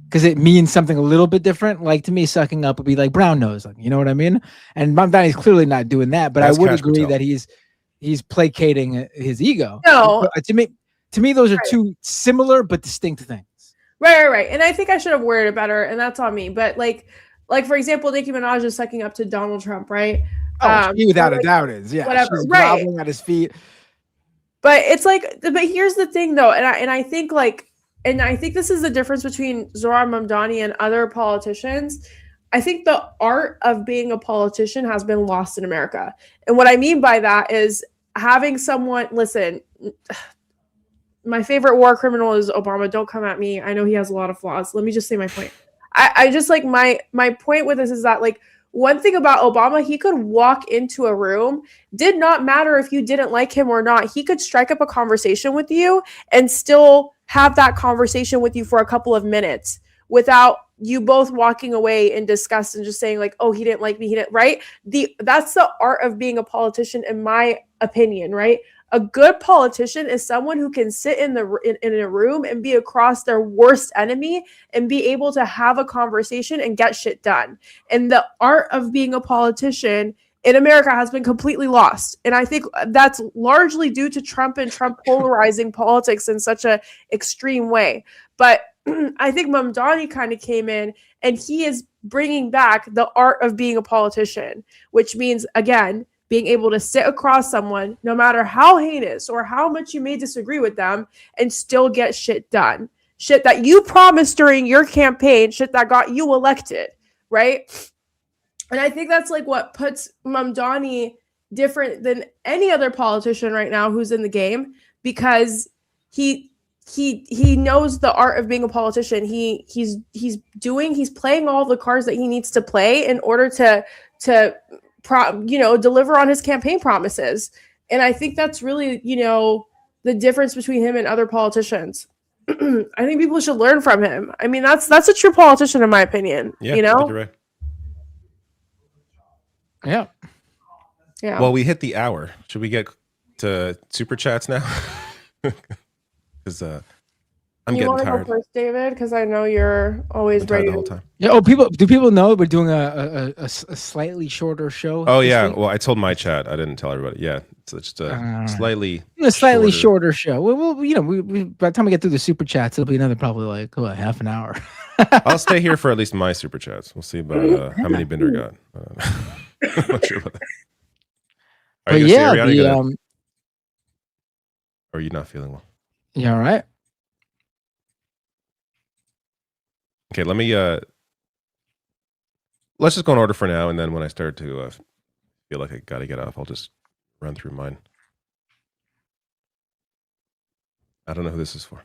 because it means something a little bit different. Like to me, sucking up would be like brown nosing. You know what I mean? And Mamdani's clearly not doing that, but that's I would agree that he's placating his ego. No, to me, those are two similar but distinct things. Right. And I think I should have worded it better, and that's on me. But like for example, Nicki Minaj is sucking up to Donald Trump, right? She without a doubt is, yeah. Whatever, she's right? groveling at his feet. But it's like, but here's the thing, though, and I think this is the difference between Zohran Mamdani and other politicians. I think the art of being a politician has been lost in America, and what I mean by that is having someone listen. My favorite war criminal is Obama. Don't come at me. I know he has a lot of flaws. Let me just say my point. I just like my point with this is that like one thing about Obama, he could walk into a room, did not matter if you didn't like him or not. He could strike up a conversation with you and still have that conversation with you for a couple of minutes without you both walking away in disgust and just saying like, oh, he didn't like me. He didn't, right? That's the art of being a politician, in my opinion, right? A good politician is someone who can sit in a room and be across their worst enemy and be able to have a conversation and get shit done. And the art of being a politician in America has been completely lost. And I think that's largely due to Trump and Trump polarizing politics in such an extreme way. But I think Mamdani kind of came in and he is bringing back the art of being a politician, which means, again, being able to sit across someone, no matter how heinous or how much you may disagree with them, and still get shit done. Shit that you promised during your campaign, shit that got you elected, right? And I think that's like what puts Mamdani different than any other politician right now who's in the game, because he knows the art of being a politician. He's playing all the cards that he needs to play in order to deliver on his campaign promises. And I think that's really, the difference between him and other politicians. I think people should learn from him. I mean, that's a true politician in my opinion. Yeah, I think you're right. Yeah. Yeah. Well, we hit the hour. Should we get to super chats now? Because I'm getting tired. Go first, David? Because I know you're always ready the whole time. Yeah. Do people know we're doing a slightly shorter show? Oh yeah. Week? Well, I told my chat. I didn't tell everybody. Yeah. So it's just a slightly shorter show. Well, we by the time we get through the super chats, it'll be another probably like half an hour. I'll stay here for at least my super chats. We'll see about how many Binder got. I'm not sure about that. Are you or are you not feeling well? Yeah. All right. Okay, let me let's just go in order for now, and then when I start to feel like I gotta get off, I'll just run through mine. I don't know who this is for.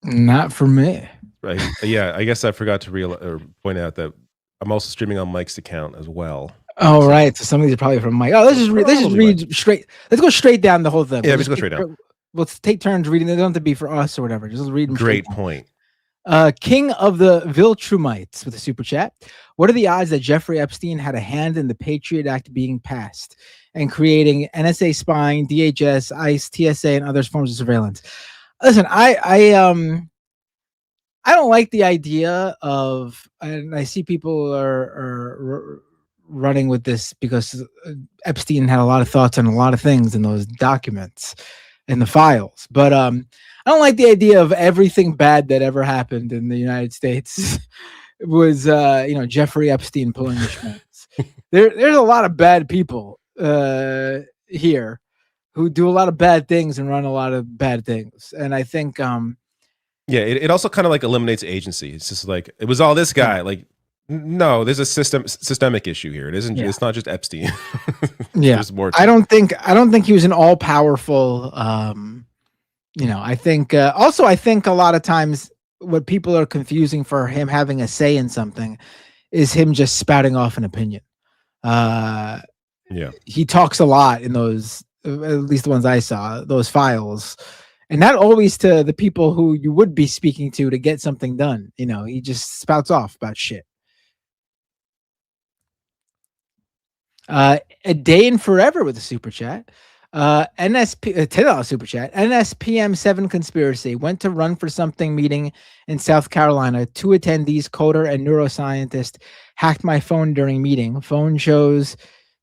Not for me. Right? Yeah, I guess I forgot to point out that I'm also streaming on Mike's account as well. Oh, right. So some of these are probably from Mike. Oh, let's just read straight. Let's go straight down the whole thing. Yeah, let's go straight down. Let's take turns reading. They don't have to be for us or whatever. Just read them. Great point. King of the Viltrumites with a super chat. What are the odds that Jeffrey Epstein had a hand in the Patriot Act being passed and creating NSA spying, DHS, ICE, TSA, and other forms of surveillance? Listen, I don't like the idea of, and I see people are running with this because Epstein had a lot of thoughts on a lot of things in those documents, in the files, but I don't like the idea of everything bad that ever happened in the United States was, Jeffrey Epstein pulling the strings. There's a lot of bad people here who do a lot of bad things and run a lot of bad things. And I think, yeah, it also kind of like eliminates agency. It's just like, it was all this guy. Like, no, there's a systemic issue here. It isn't. Yeah. It's not just Epstein. Yeah, there's more. I don't think he was an all powerful. I think also I think a lot of times what people are confusing for him having a say in something is him just spouting off an opinion. Yeah, he talks a lot in those, at least the ones I saw, those files, and not always to the people who you would be speaking to get something done. He just spouts off about shit. A day and forever with a super chat. $10 super chat. NSPM7 conspiracy went to run for something meeting in South Carolina. 2 attendees, coder and neuroscientist, hacked my phone during meeting. Phone shows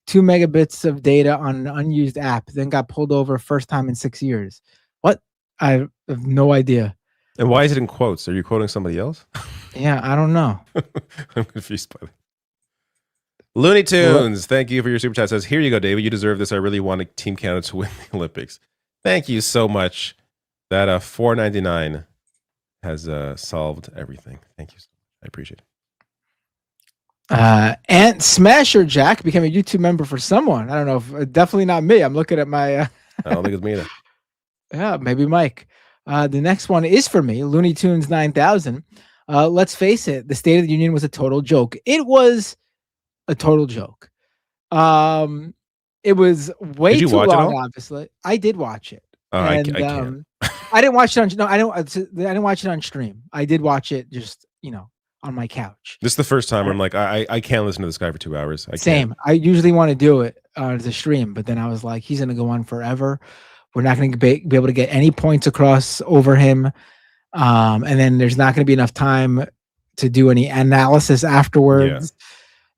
2 megabits of data on an unused app, then got pulled over first time in 6 years. What? I have no idea. And why is it in quotes? Are you quoting somebody else? Yeah, I don't know. I'm confused by that. Looney Tunes, thank you for your super chat. Says, here you go, David. You deserve this. I really wanted Team Canada to win the Olympics. Thank you so much. That $4.99 has solved everything. Thank you. I appreciate it. Ant Smasher Jack became a YouTube member for someone. I don't know. If, definitely not me. I'm looking at my. I don't think it's me either. Yeah, maybe Mike. The next one is for me. Looney Tunes 9000. Let's face it. The State of the Union was a total joke. It was a total joke. It was way too long. Obviously, I did watch it. I can't. I didn't watch it on. No, I didn't watch it on stream. I did watch it just on my couch. This is the first time where I'm like, I can't listen to this guy for 2 hours. Same. I usually want to do it as a stream, but then I was like, he's going to go on forever. We're not going to be able to get any points across over him, and then there's not going to be enough time to do any analysis afterwards. Yeah.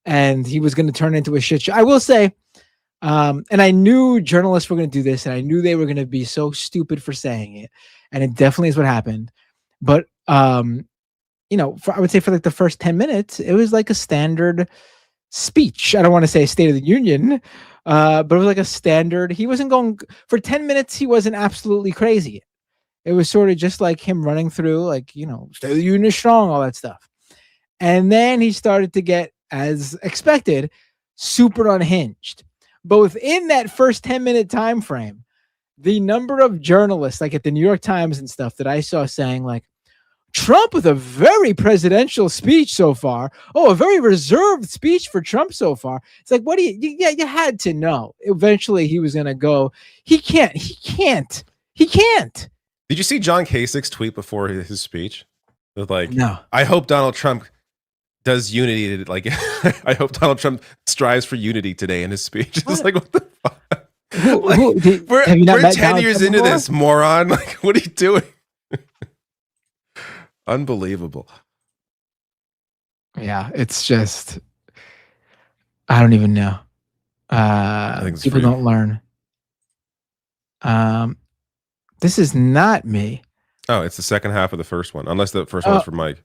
And he was going to turn into a shit show. I will say, and I knew journalists were going to do this, and I knew they were going to be so stupid for saying it, and it definitely is what happened. But I would say for like the first 10 minutes, it was like a standard speech. I don't want to say State of the Union, but it was like a standard. He wasn't going for 10 minutes. He wasn't absolutely crazy. It was sort of just like him running through, like, State of the Union is strong, all that stuff. And then he started to get, as expected, super unhinged. But within that first 10-minute time frame, the number of journalists, like at the New York Times and stuff, that I saw saying like, Trump with a very presidential speech so far. Oh, a very reserved speech for Trump so far. It's like, what do you had to know. Eventually he was going to go. He can't. Did you see John Kasich's tweet before his speech? With like, no. I hope Donald Trump does unity. Like, I hope Donald Trump strives for unity today in his speech. It's like, what the fuck? We're 10 years into this, moron. Like, what are you doing? Unbelievable. Yeah, it's just, I don't even know. I think People don't learn. This is not me. Oh, it's the second half of the first one, unless the first one was for Mike.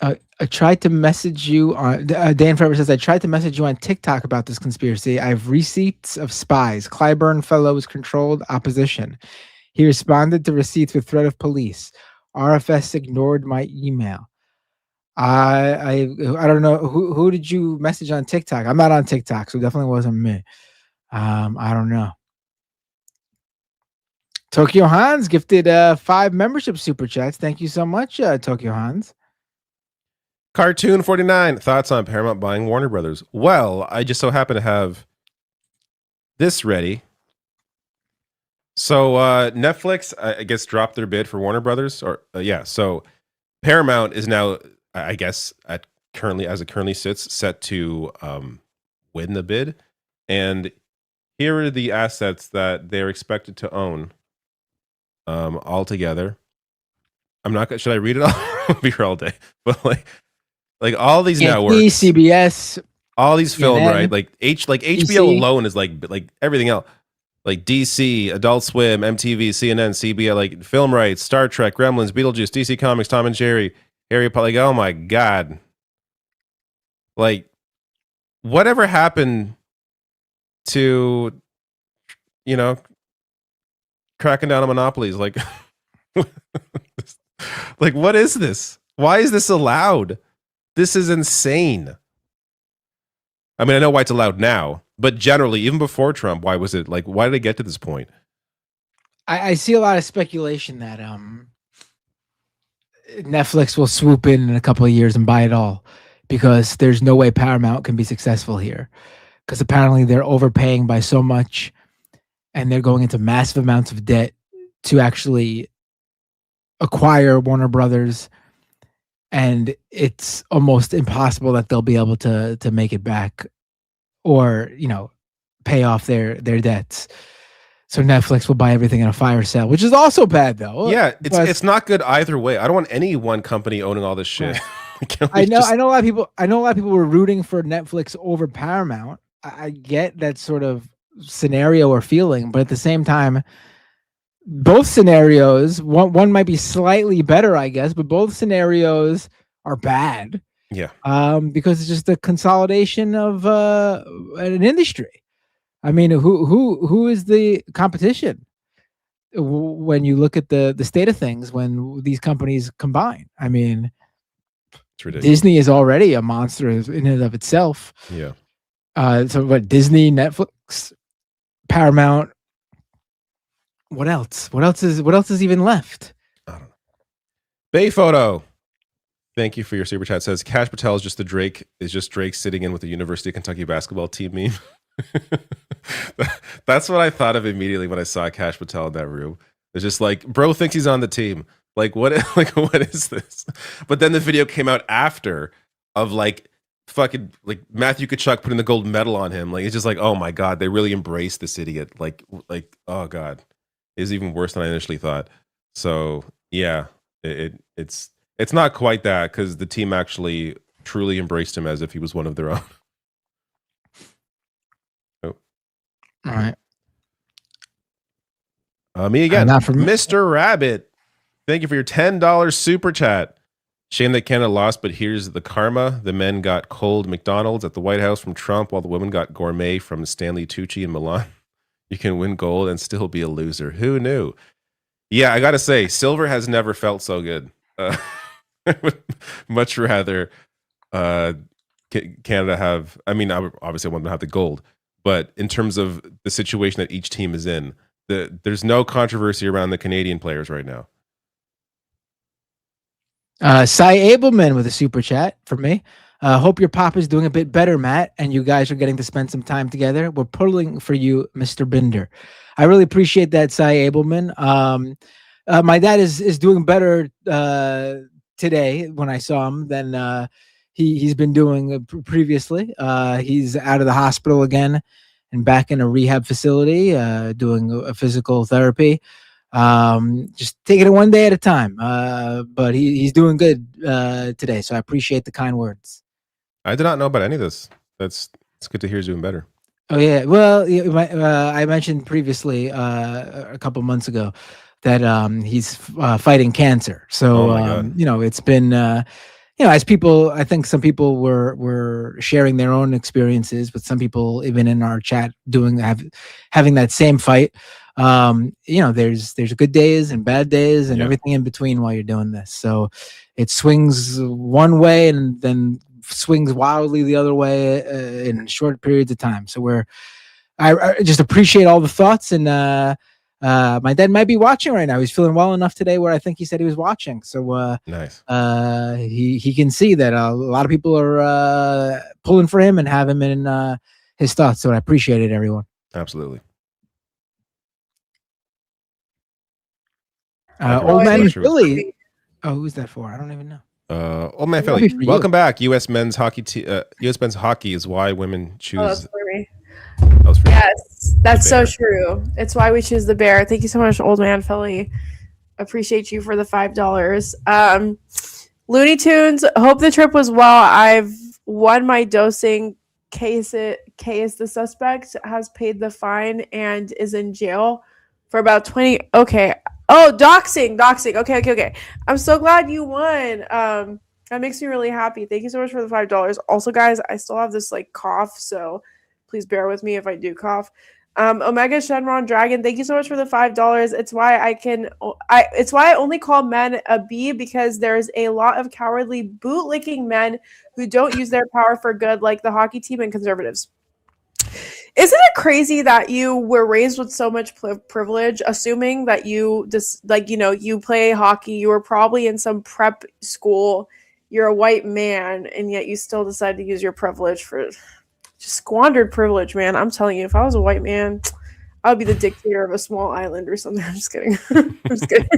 I tried to message you on. Dan Forever says, I tried to message you on TikTok about this conspiracy. I have receipts of spies. Clyburn Fellows controlled opposition. He responded to receipts with threat of police. RFS ignored my email. I don't know who did you message on TikTok? I'm not on TikTok, so it definitely wasn't me. I don't know. Tokyo Hans gifted 5 membership super chats. Thank you so much, Tokyo Hans. Cartoon 49 thoughts on Paramount buying Warner Brothers. Well, I just so happen to have this ready. So Netflix, I guess, dropped their bid for Warner Brothers, or yeah. So Paramount is now, I guess, as it currently sits, set to win the bid. And here are the assets that they're expected to own all together. I'm not gonna. Should I read it all? I'll be here all day. But like all these networks, CBS, all these film, CNN, right? Like HBO alone is like everything else. Like DC, Adult Swim, MTV, CNN, CBS, like film rights, Star Trek, Gremlins, Beetlejuice, DC Comics, Tom and Jerry, Harry Potter. Like, oh my God. Like, whatever happened to, cracking down on monopolies? Like, like, what is this? Why is this allowed? This is insane. I mean, I know why it's allowed now, but generally, even before Trump, why was it like? Why did it get to this point? I see a lot of speculation that Netflix will swoop in a couple of years and buy it all, because there's no way Paramount can be successful here, because apparently they're overpaying by so much, and they're going into massive amounts of debt to actually acquire Warner Brothers, and it's almost impossible that they'll be able to make it back, or pay off their debts. So Netflix will buy everything in a fire sale, which is also bad though. Yeah, it's not good either way. I don't want any one company owning all this shit. I know a lot of people were rooting for Netflix over Paramount. I get that sort of scenario or feeling, but at the same time, both scenarios, one might be slightly better, I guess, but both scenarios are bad. Yeah. Because it's just a consolidation of an industry. I mean, who is the competition when you look at the state of things when these companies combine? I mean, it's ridiculous. Disney is already a monster in and of itself. Yeah. So what? Disney, Netflix, Paramount. What else? What else is even left? I don't know. Bay Photo. Thank you for your super chat. Says Kash Patel is just Drake sitting in with the University of Kentucky basketball team meme. That's what I thought of immediately when I saw Kash Patel in that room. It's just like, bro thinks he's on the team. Like what is this? But then the video came out after of fucking Matthew Kachuk putting the gold medal on him. Like it's just like, oh my God, they really embraced this idiot. Like oh God. It was even worse than I initially thought. So yeah, it's not quite that, because the team actually truly embraced him as if he was one of their own. Oh. All right. Me again. Not from Mr. Rabbit. Thank you for your $10 super chat. Shame that Canada lost, but here's the karma. The men got cold McDonald's at the White House from Trump, while the women got gourmet from Stanley Tucci in Milan. You can win gold and still be a loser. Who knew? Yeah, I got to say, silver has never felt so good. I would much rather Canada have, I mean, obviously I want them to have the gold, but in terms of the situation that each team is in, there's no controversy around the Canadian players right now. Cy Abelman with a super chat for me. Hope your pop is doing a bit better, Matt, and you guys are getting to spend some time together. We're pulling for you, Mr. Binder. I really appreciate that, Cy Abelman. My dad is doing better today when I saw him than he's been doing previously. He's out of the hospital again and back in a rehab facility doing a physical therapy. Just taking it one day at a time. But he's doing good today, so I appreciate the kind words. I did not know about any of this. It's good to hear he's doing better. Oh yeah, well, I mentioned previously a couple months ago that he's fighting cancer. So it's been as people, I think some people were sharing their own experiences, but some people even in our chat having that same fight. There's good days and bad days and everything in between while you're doing this. So it swings one way and then swings wildly the other way in short periods of time. So I just appreciate all the thoughts, and my dad might be watching right now. He's feeling well enough today where I think he said he was watching. So nice. He can see that a lot of people are pulling for him and have him in his thoughts. So I appreciate it, everyone. Absolutely. Old Man Philly. Oh, who's that for? I don't even know. Old Man Philly. Welcome back. U.S. men's hockey. U.S. men's hockey is why women choose. Oh, that's for me. Yes, that's so true. It's why we choose the Bear. Thank you so much, Old Man Philly. Appreciate you for the $5. Looney Tunes. Hope the trip was well. I've won my dosing case. The suspect has paid the fine and is in jail for about 20. Okay. Oh, doxing. Okay. I'm so glad you won. That makes me really happy. Thank you so much for the $5. Also, guys, I still have this cough, so please bear with me if I do cough. Omega Shenron Dragon, thank you so much for the $5. It's why it's why I only call men a B, because there's a lot of cowardly bootlicking men who don't use their power for good, like the hockey team and conservatives. Isn't it crazy that you were raised with so much privilege, assuming that you just you play hockey, you were probably in some prep school, you're a white man, and yet you still decide to use your privilege for just squandered privilege, man. I'm telling you, if I was a white man, I would be the dictator of a small island or something. I'm just kidding. I'm just kidding.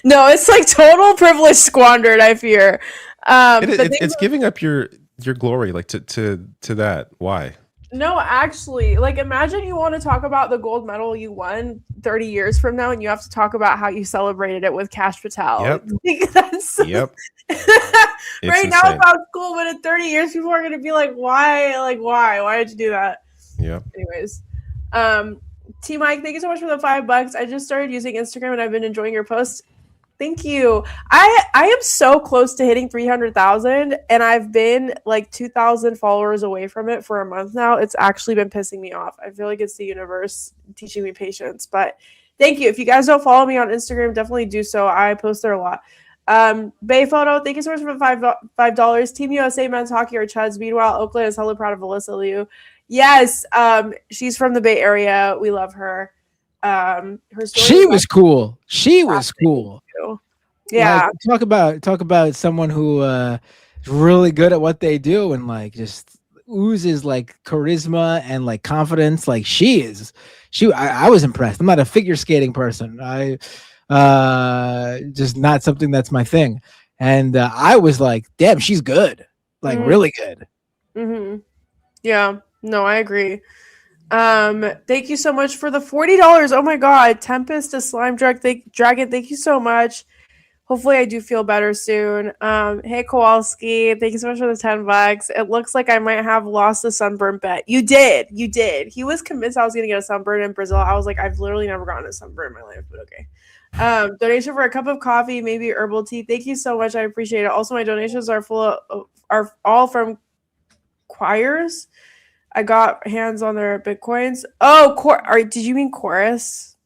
No, it's total privilege squandered, I fear. It's giving up your glory to that. Why? No, actually, imagine you want to talk about the gold medal you won 30 years from now, and you have to talk about how you celebrated it with Cash Patel. Yep. Yep. Right now it's about cool, but in 30 years, people are going to be like, why? Why did you do that? Yeah. Anyways, T Mike, thank you so much for the $5. I just started using Instagram and I've been enjoying your posts. Thank you. I am so close to hitting 300,000, and I've been 2,000 followers away from it for a month now. It's actually been pissing me off. I feel like it's the universe teaching me patience, but thank you. If you guys don't follow me on Instagram, definitely do so. I post there a lot. Bay Photo, thank you so much for the $5. Team USA men's hockey are chuds. Meanwhile, Oakland is hella proud of Alyssa Liu. Yes, she's from the Bay Area. We love her. Her story she was cool. She was cool. Yeah. Talk about someone who is really good at what they do and just oozes charisma and confidence. She is. I was impressed. I'm not a figure skating person. I just not something that's my thing. And I was like, damn, she's good. Really good. Mm-hmm. Yeah. No, I agree. Thank you so much for the $40. Oh my god, Tempest to Slime Dragon, thank you so much. Hopefully I do feel better soon. Hey Kowalski, thank you so much for the $10. It looks like I might have lost the sunburn bet. You did. He was convinced I was gonna get a sunburn in Brazil. I was like, I've literally never gotten a sunburn in my life, but okay. Donation for a cup of coffee, maybe herbal tea. Thank you so much. I appreciate it. Also, my donations are all from choirs. I got hands on their bitcoins. Oh, did you mean chorus?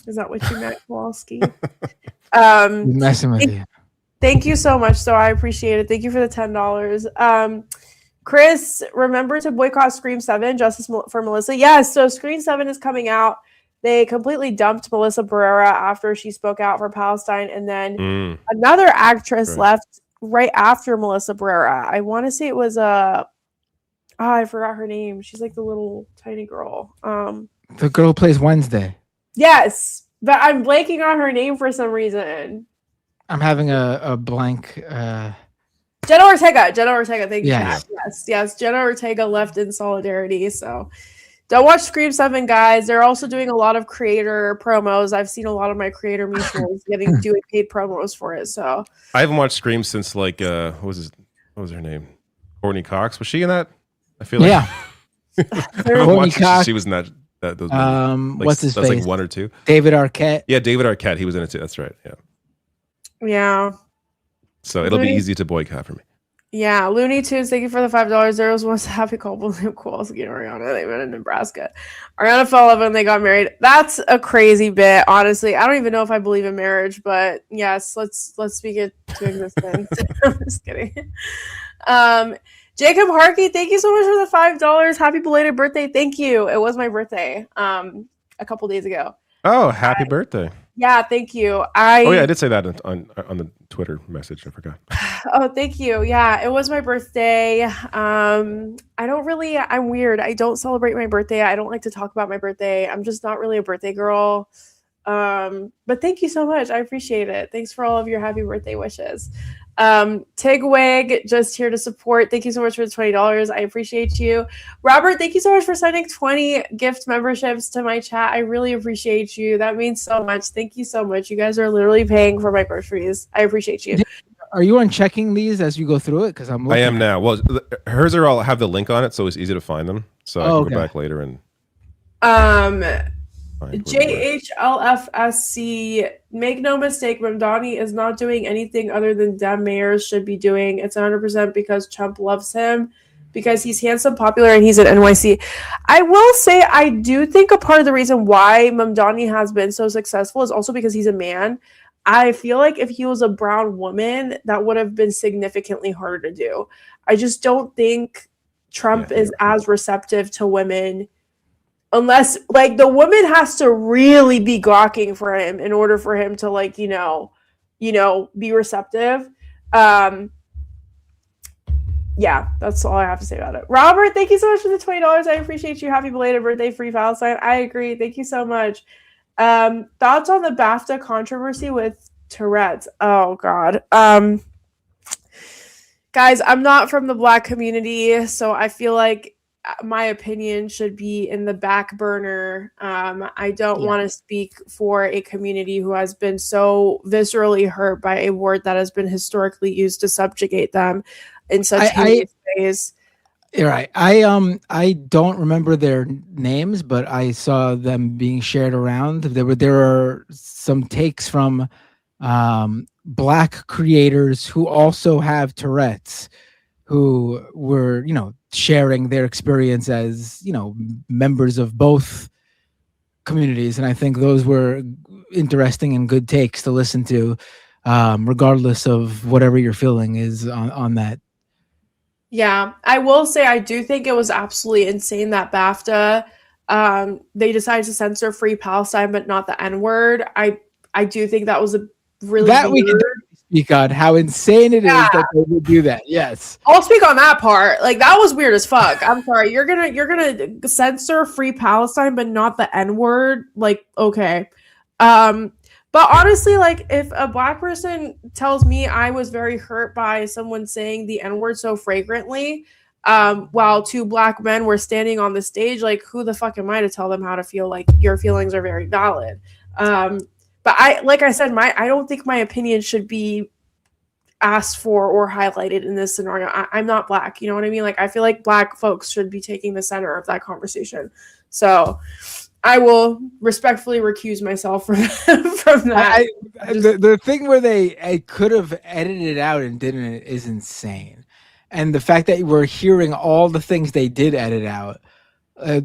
Is that what you meant, Kowalski? Messing with you. Thank you so much. So I appreciate it. Thank you for the $10. Chris, remember to boycott Scream 7, Justice for Melissa. Yes, so Scream 7 is coming out. They completely dumped Melissa Barrera after she spoke out for Palestine, and then Mm. another actress Right. left right after Melissa Barrera. I want to say it was I forgot her name. She's like the little tiny girl. The girl who plays Wednesday. Yes, but I'm blanking on her name for some reason. I'm having a blank. Jenna Ortega. Thank you. Yes. Yes. Jenna Ortega left in solidarity. So don't watch Scream 7, guys. They're also doing a lot of creator promos. I've seen a lot of my creator mutuals doing paid promos for it. So I haven't watched Scream since like what was her name? Courtney Cox. Was she in that? I feel like Courtney Cox. She was in that those like, what's his that's face? like one or two. David Arquette. Yeah, David Arquette. He was in it too. That's right. Yeah. Yeah. So it'll be easy to boycott for me. Yeah, Looney Tunes, thank you for the $5. There was once a happy couple named Kowalski and Ariana. They met in Nebraska. Ariana fell in love and they got married. That's a crazy bit, honestly. I don't even know if I believe in marriage, but yes, let's speak it to existence. I'm just kidding. Jacob Harkey, thank you so much for the $5. Happy belated birthday. Thank you. It was my birthday a couple days ago. Oh, happy birthday. Yeah, thank you. Oh yeah, I did say that on the Twitter message. I forgot. Oh, thank you. Yeah, it was my birthday. I'm weird. I don't celebrate my birthday. I don't like to talk about my birthday. I'm just not really a birthday girl. But thank you so much. I appreciate it. Thanks for all of your happy birthday wishes. Tigwig, just here to support. Thank you so much for the $20. I appreciate you. Robert, thank you so much for sending 20 gift memberships to my chat. I really appreciate you. That means so much. Thank you so much. You guys are literally paying for my groceries. I appreciate you. Are you unchecking these as you go through it? Because I am now. Well, hers are all have the link on it, so it's easy to find them. So I can go back later and. JHLFSC, make no mistake, Mamdani is not doing anything other than Dem mayors should be doing. It's 100% because Trump loves him, because he's handsome, popular, and he's at NYC. I will say I do think a part of the reason why Mamdani has been so successful is also because he's a man. I feel like if he was a brown woman, that would have been significantly harder to do. I just don't think Trump is as receptive to women. Unless, like, the woman has to really be gawking for him in order for him to, like, you know, be receptive. Yeah, that's all I have to say about it. Robert, thank you so much for the $20. I appreciate you. Happy belated birthday, Free Palestine. I agree. Thank you so much. Thoughts on the BAFTA controversy with Tourette's? Oh, God. Guys, I'm not from the Black community, so I feel like my opinion should be in the back burner. I don't want to speak for a community who has been so viscerally hurt by a word that has been historically used to subjugate them in such heinous ways. You're right. I don't remember their names, but I saw them being shared around. There are some takes from Black creators who also have Tourette's, who were, sharing their experience as, members of both communities. And I think those were interesting and good takes to listen to, regardless of whatever your feeling is on that. Yeah, I will say I do think it was absolutely insane that BAFTA, they decided to censor Free Palestine, but not the N-word. I do think that was a really we can speak on how insane it is that they would do that. Yes, I'll speak on that part. Like, that was weird as fuck. I'm sorry. You're gonna censor Free Palestine, but not the N-word. Like, okay. But honestly, like, if a Black person tells me I was very hurt by someone saying the N-word so fragrantly, while two Black men were standing on the stage, like, who the fuck am I to tell them how to feel? Like, your feelings are very valid. But I don't think my opinion should be asked for or highlighted in this scenario. I'm not Black, you know what I mean? Like, I feel like Black folks should be taking the center of that conversation. So I will respectfully recuse myself from that. The thing where they could have edited it out and didn't is insane. And the fact that we're hearing all the things they did edit out,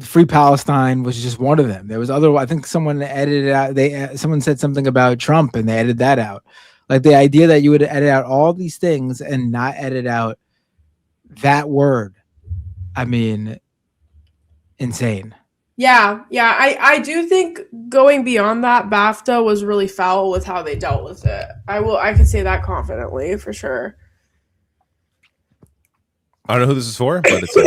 Free Palestine was just one of them. There was other. I think someone edited out. Someone said something about Trump, and they edited that out. Like, the idea that you would edit out all these things and not edit out that word. I mean, insane. Yeah, I do think going beyond that, BAFTA was really foul with how they dealt with it. I could say that confidently for sure. I don't know who this is for, but it's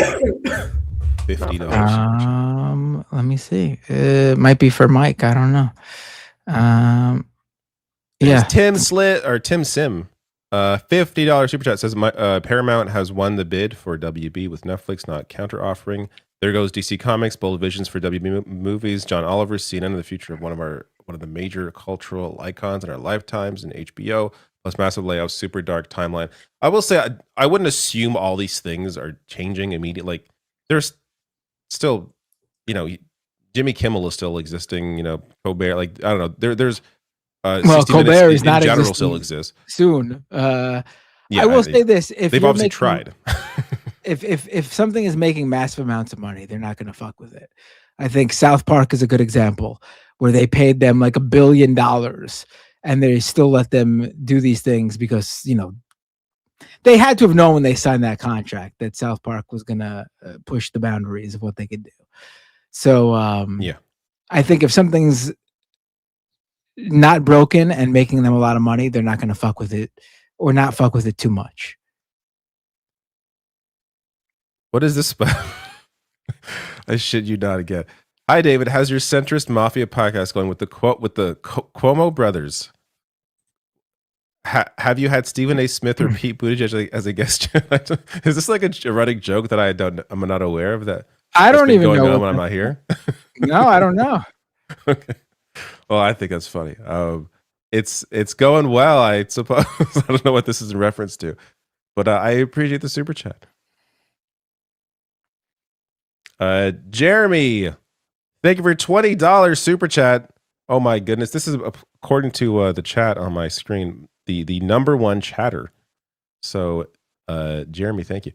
$50. Let me see. It might be for Mike. I don't know. Yeah. Tim Sim. $50 super chat says Paramount has won the bid for WB with Netflix not counter offering. There goes DC Comics, bold visions for WB movies. John Oliver's CNN in the future of one of the major cultural icons in our lifetimes in HBO, plus massive layoffs, super dark timeline. I will say I wouldn't assume all these things are changing immediately. Like there's still, Jimmy Kimmel is still existing. Colbert. Like I don't know. There's Colbert is not in general existing still exists soon. Yeah, I will say this: if they've you're obviously making, tried. if something is making massive amounts of money, they're not going to fuck with it. I think South Park is a good example where they paid them like $1 billion and they still let them do these things because they had to have known when they signed that contract that South Park was going to push the boundaries of what they could do. So yeah, I think if something's not broken and making them a lot of money, they're not going to fuck with it or not fuck with it too much. What is this about? I shit you not again. Hi, David. How's your centrist mafia podcast going with the Cuomo brothers? Have you had Stephen A. Smith or Pete Buttigieg as a guest? Is this like a running joke that I'm not aware of? That I don't even know on when I'm not here. No, I don't know. Okay. Well, I think that's funny. It's going well, I suppose. I don't know what this is in reference to, but I appreciate the super chat. Jeremy, thank you for $20 super chat. Oh my goodness, this is according to the chat on my screen, the number one chatter. So, Jeremy, thank you.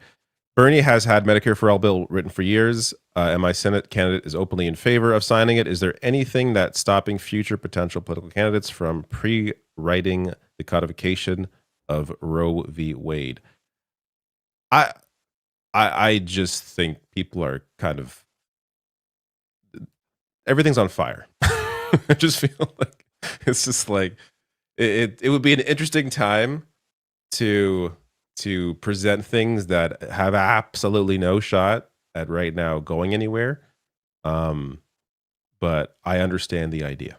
Bernie has had Medicare for All bill written for years, and my Senate candidate is openly in favor of signing it. Is there anything that's stopping future potential political candidates from pre-writing the codification of Roe v. Wade? I just think people are kind of, everything's on fire. I just feel like it's just like it would be an interesting time to present things that have absolutely no shot at right now going anywhere. But I understand the idea.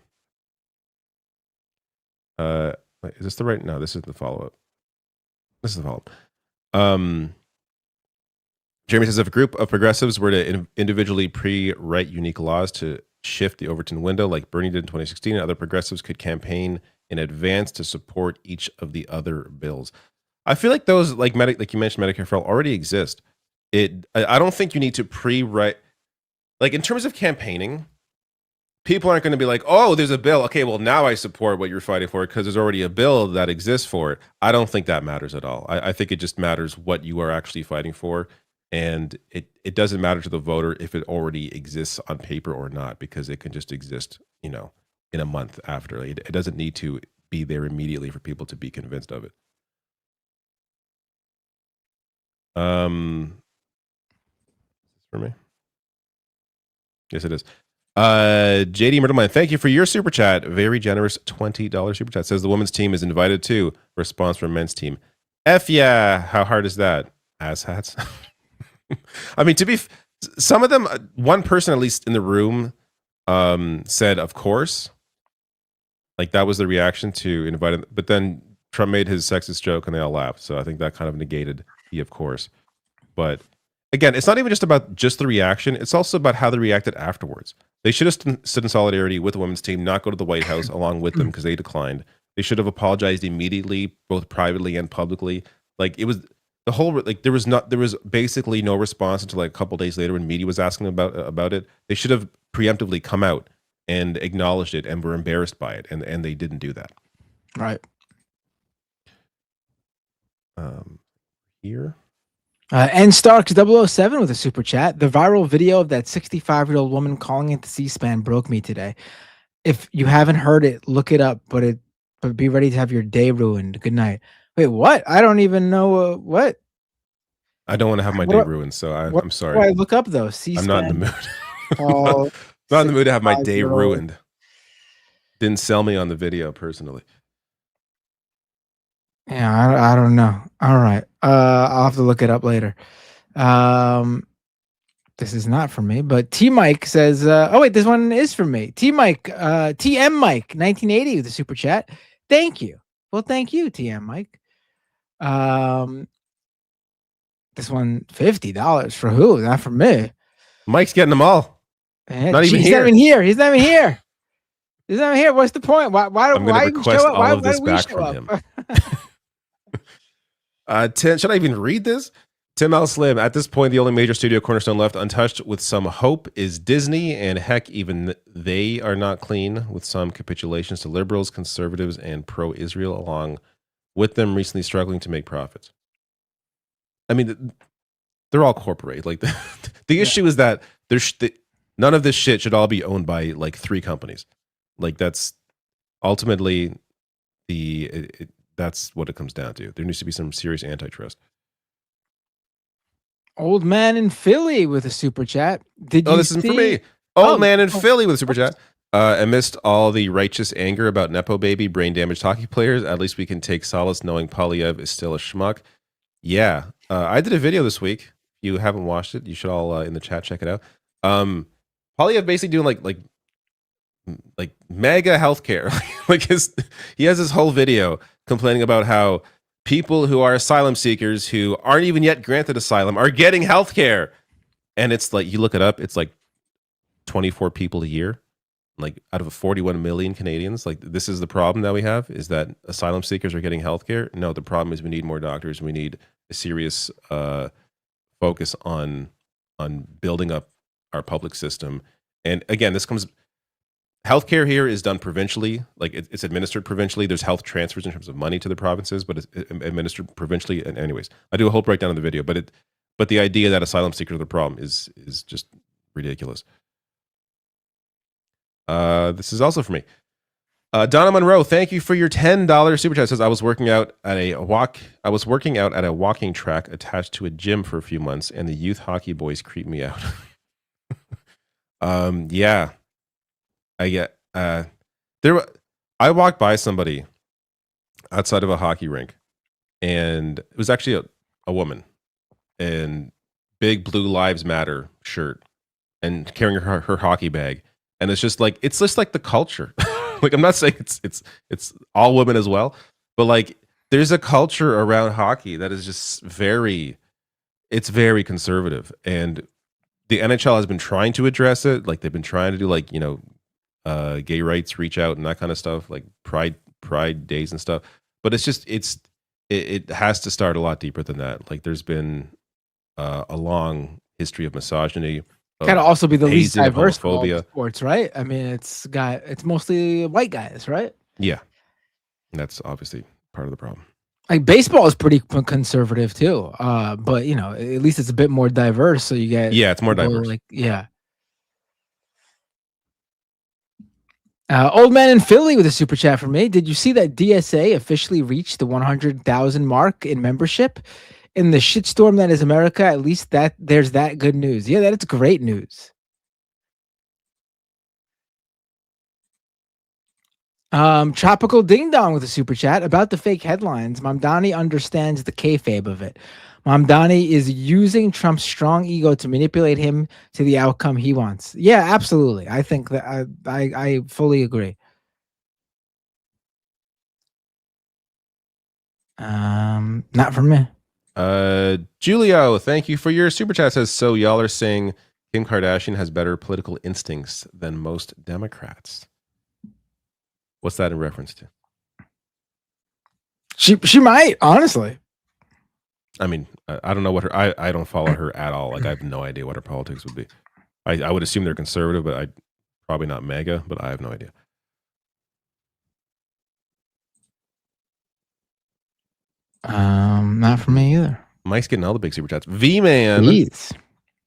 Wait, is this the right? No, this is the follow-up. This is the follow-up. Jeremy says, if a group of progressives were to individually pre-write unique laws to shift the Overton window like Bernie did in 2016, other progressives could campaign in advance to support each of the other bills. I feel like those, like you mentioned, Medicare for All already exist. I don't think you need to pre-write. Like in terms of campaigning, people aren't going to be like, oh, there's a bill. Okay, well, now I support what you're fighting for because there's already a bill that exists for it. I don't think that matters at all. I think it just matters what you are actually fighting for. And it doesn't matter to the voter if it already exists on paper or not, because it can just exist, in a month after. It doesn't need to be there immediately for people to be convinced of it. For me? Yes, it is. JD Murderman, thank you for your super chat. Very generous $20 super chat. Says the women's team is invited too. Response from men's team. F yeah. How hard is that? Asshats. I mean, some of them, one person at least in the room said, of course. Like that was the reaction to inviting. But then Trump made his sexist joke and they all laughed. So I think that kind of negated the of course. But again, it's not even just about just the reaction. It's also about how they reacted afterwards. They should have stood in solidarity with the women's team, not go to the White House along with them because they declined. They should have apologized immediately, both privately and publicly. Like it was the whole, like there was basically no response until like a couple days later when media was asking about it. They should have preemptively come out and acknowledged it and were embarrassed by it, and they didn't do that. Right. Here. N Starks 007 with a super chat. The viral video of that 65-year-old woman calling into C-SPAN broke me today. If you haven't heard it, look it up, but be ready to have your day ruined. Good night. Wait, what? I don't even know what. I don't want to have my day ruined, so I'm sorry. What do I look up though? C-SPAN. I'm not in the Paul. Not in the mood to have my day 65-year-old. ruined. Didn't sell me on the video personally. Yeah, I don't know. All right. I'll have to look it up later. This is not for me, but T Mike says, oh wait, this one is for me. T Mike, TM Mike, 1980 with a super chat. Thank you. Well, thank you, TM Mike. This one, $50 for who? Not for me. Mike's getting them all. Not even He's here. not even here. He's not even here. He's not even here. What's the point? Why I'm going to request all of this back show from up? him. Tim, should I even read this? Tim L. Slim, at this point, the only major studio cornerstone left untouched with some hope is Disney, and heck, even they are not clean, with some capitulations to liberals, conservatives, and pro-Israel, along with them recently struggling to make profits. I mean, they're all corporate. Like the issue is that none of this shit should all be owned by like 3 companies. Like that's ultimately that's what it comes down to. There needs to be some serious antitrust. Old man in Philly with a super chat. This isn't for me. Old man in Philly with a super chat. Amidst all the righteous anger about Nepo baby, brain damaged hockey players, at least we can take solace knowing Polyev is still a schmuck. Yeah. I did a video this week. If you haven't watched it, you should all in the chat check it out. Polyev basically doing like mega healthcare. He has this whole video complaining about how people who are asylum seekers who aren't even yet granted asylum are getting healthcare. And it's like, you look it up, it's like 24 people a year, like out of 41 million Canadians. Like, this is the problem that we have, is that asylum seekers are getting healthcare. No, the problem is we need more doctors. We need a serious focus on building up our public system. And again, healthcare here is done provincially, like it's administered provincially. There's health transfers in terms of money to the provinces, but it's administered provincially. And anyways, I do a whole breakdown in the video, but the idea that asylum seekers are the problem is just ridiculous. This is also for me. Donna Monroe, thank you for your $10 super chat. Says I was working out at a walking track attached to a gym for a few months, and the youth hockey boys creep me out. Yeah. I walked by somebody outside of a hockey rink, and it was actually a woman, and big Blue Lives Matter shirt, and carrying her hockey bag, and it's just like the culture. Like, I'm not saying it's all women as well, but like there's a culture around hockey that is just very conservative, and the NHL has been trying to address it. Like, they've been trying to do gay rights reach out and that kind of stuff, like pride days and stuff. But it's just it has to start a lot deeper than that. Like, there's been a long history of misogyny. Gotta also be the least hazing, of diverse of all homophobia. the sports, right? I mean, it's mostly white guys, right? Yeah, that's obviously part of the problem. Like, baseball is pretty conservative too, but at least it's a bit more diverse. So you get it's more diverse. Old man in Philly with a super chat from me. Did you see that DSA officially reached the 100,000 mark in membership? In the shitstorm that is America, at least there's that good news. Yeah, that's great news. Tropical Ding Dong with a super chat about the fake headlines. Mamdani understands the kayfabe of it. Mamdani is using Trump's strong ego to manipulate him to the outcome he wants. Yeah, absolutely. I think that I fully agree. Not for me. Julio, thank you for your super chat. Says, so y'all are saying Kim Kardashian has better political instincts than most Democrats. What's that in reference to? She might, honestly. I mean, I don't know what her. I don't follow her at all. Like, I have no idea what her politics would be. I would assume they're conservative, but probably not MAGA. But I have no idea. Not for me either. Mike's getting all the big super chats. V-Man. Jeez.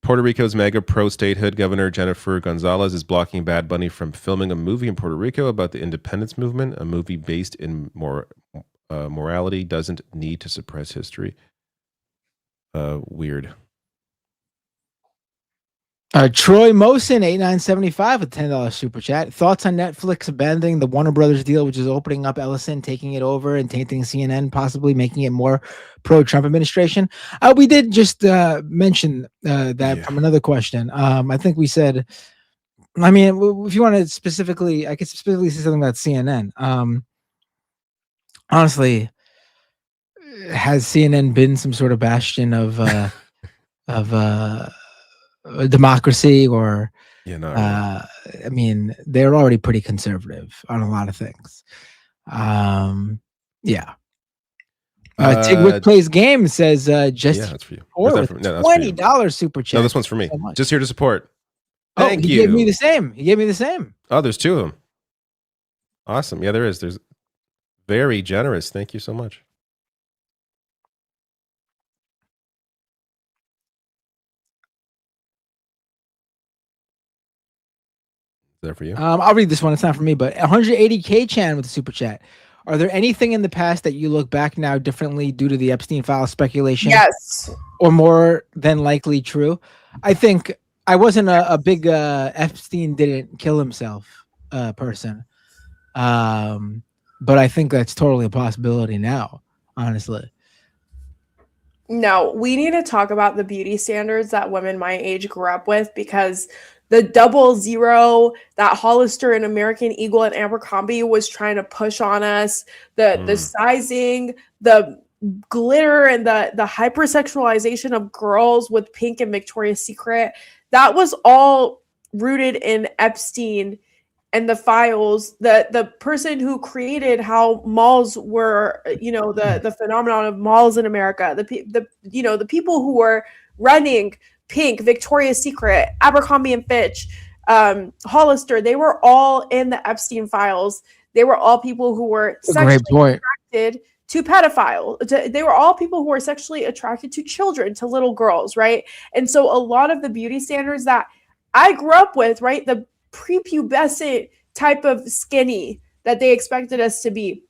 Puerto Rico's mega pro-statehood governor Jennifer Gonzalez is blocking Bad Bunny from filming a movie in Puerto Rico about the independence movement. A movie based in morality doesn't need to suppress history. Weird. Troy Mosin, 8975 with $10 super chat. Thoughts on Netflix abandoning the Warner Brothers deal, which is opening up Ellison, taking it over and tainting CNN, possibly making it more pro-Trump administration? We did just mention that from another question. I think we said, I mean, if you want to specifically, I could specifically say something about CNN. Honestly, has CNN been some sort of bastion of democracy, or I mean, they're already pretty conservative on a lot of things. Tigwick plays games says just that's for you. $20 super chat. No, this one's for me. Just here to support. Oh, Thank he you. gave me the same. He gave me the same. Oh, there's two of them. Awesome. Yeah, there is. There's very generous. Thank you so much. There for you. I'll read this one. It's not for me, but 180K Chan with the super chat. Are there anything in the past that you look back now differently due to the Epstein file speculation? Yes. Or more than likely true? I think I wasn't a big Epstein didn't kill himself person. But I think that's totally a possibility now, honestly. No, we need to talk about the beauty standards that women my age grew up with, because the 00, that Hollister and American Eagle and Abercrombie was trying to push on us, the sizing, the glitter, and the hypersexualization of girls with Pink and Victoria's Secret, that was all rooted in Epstein and the files. The person who created how malls were, the phenomenon of malls in America, the people who were running Pink, Victoria's Secret, Abercrombie and Fitch, Hollister, they were all in the Epstein files. They were all people who were sexually attracted to pedophiles. They were all people who were sexually attracted to children, to little girls, right? And so a lot of the beauty standards that I grew up with, right, the prepubescent type of skinny that they expected us to be,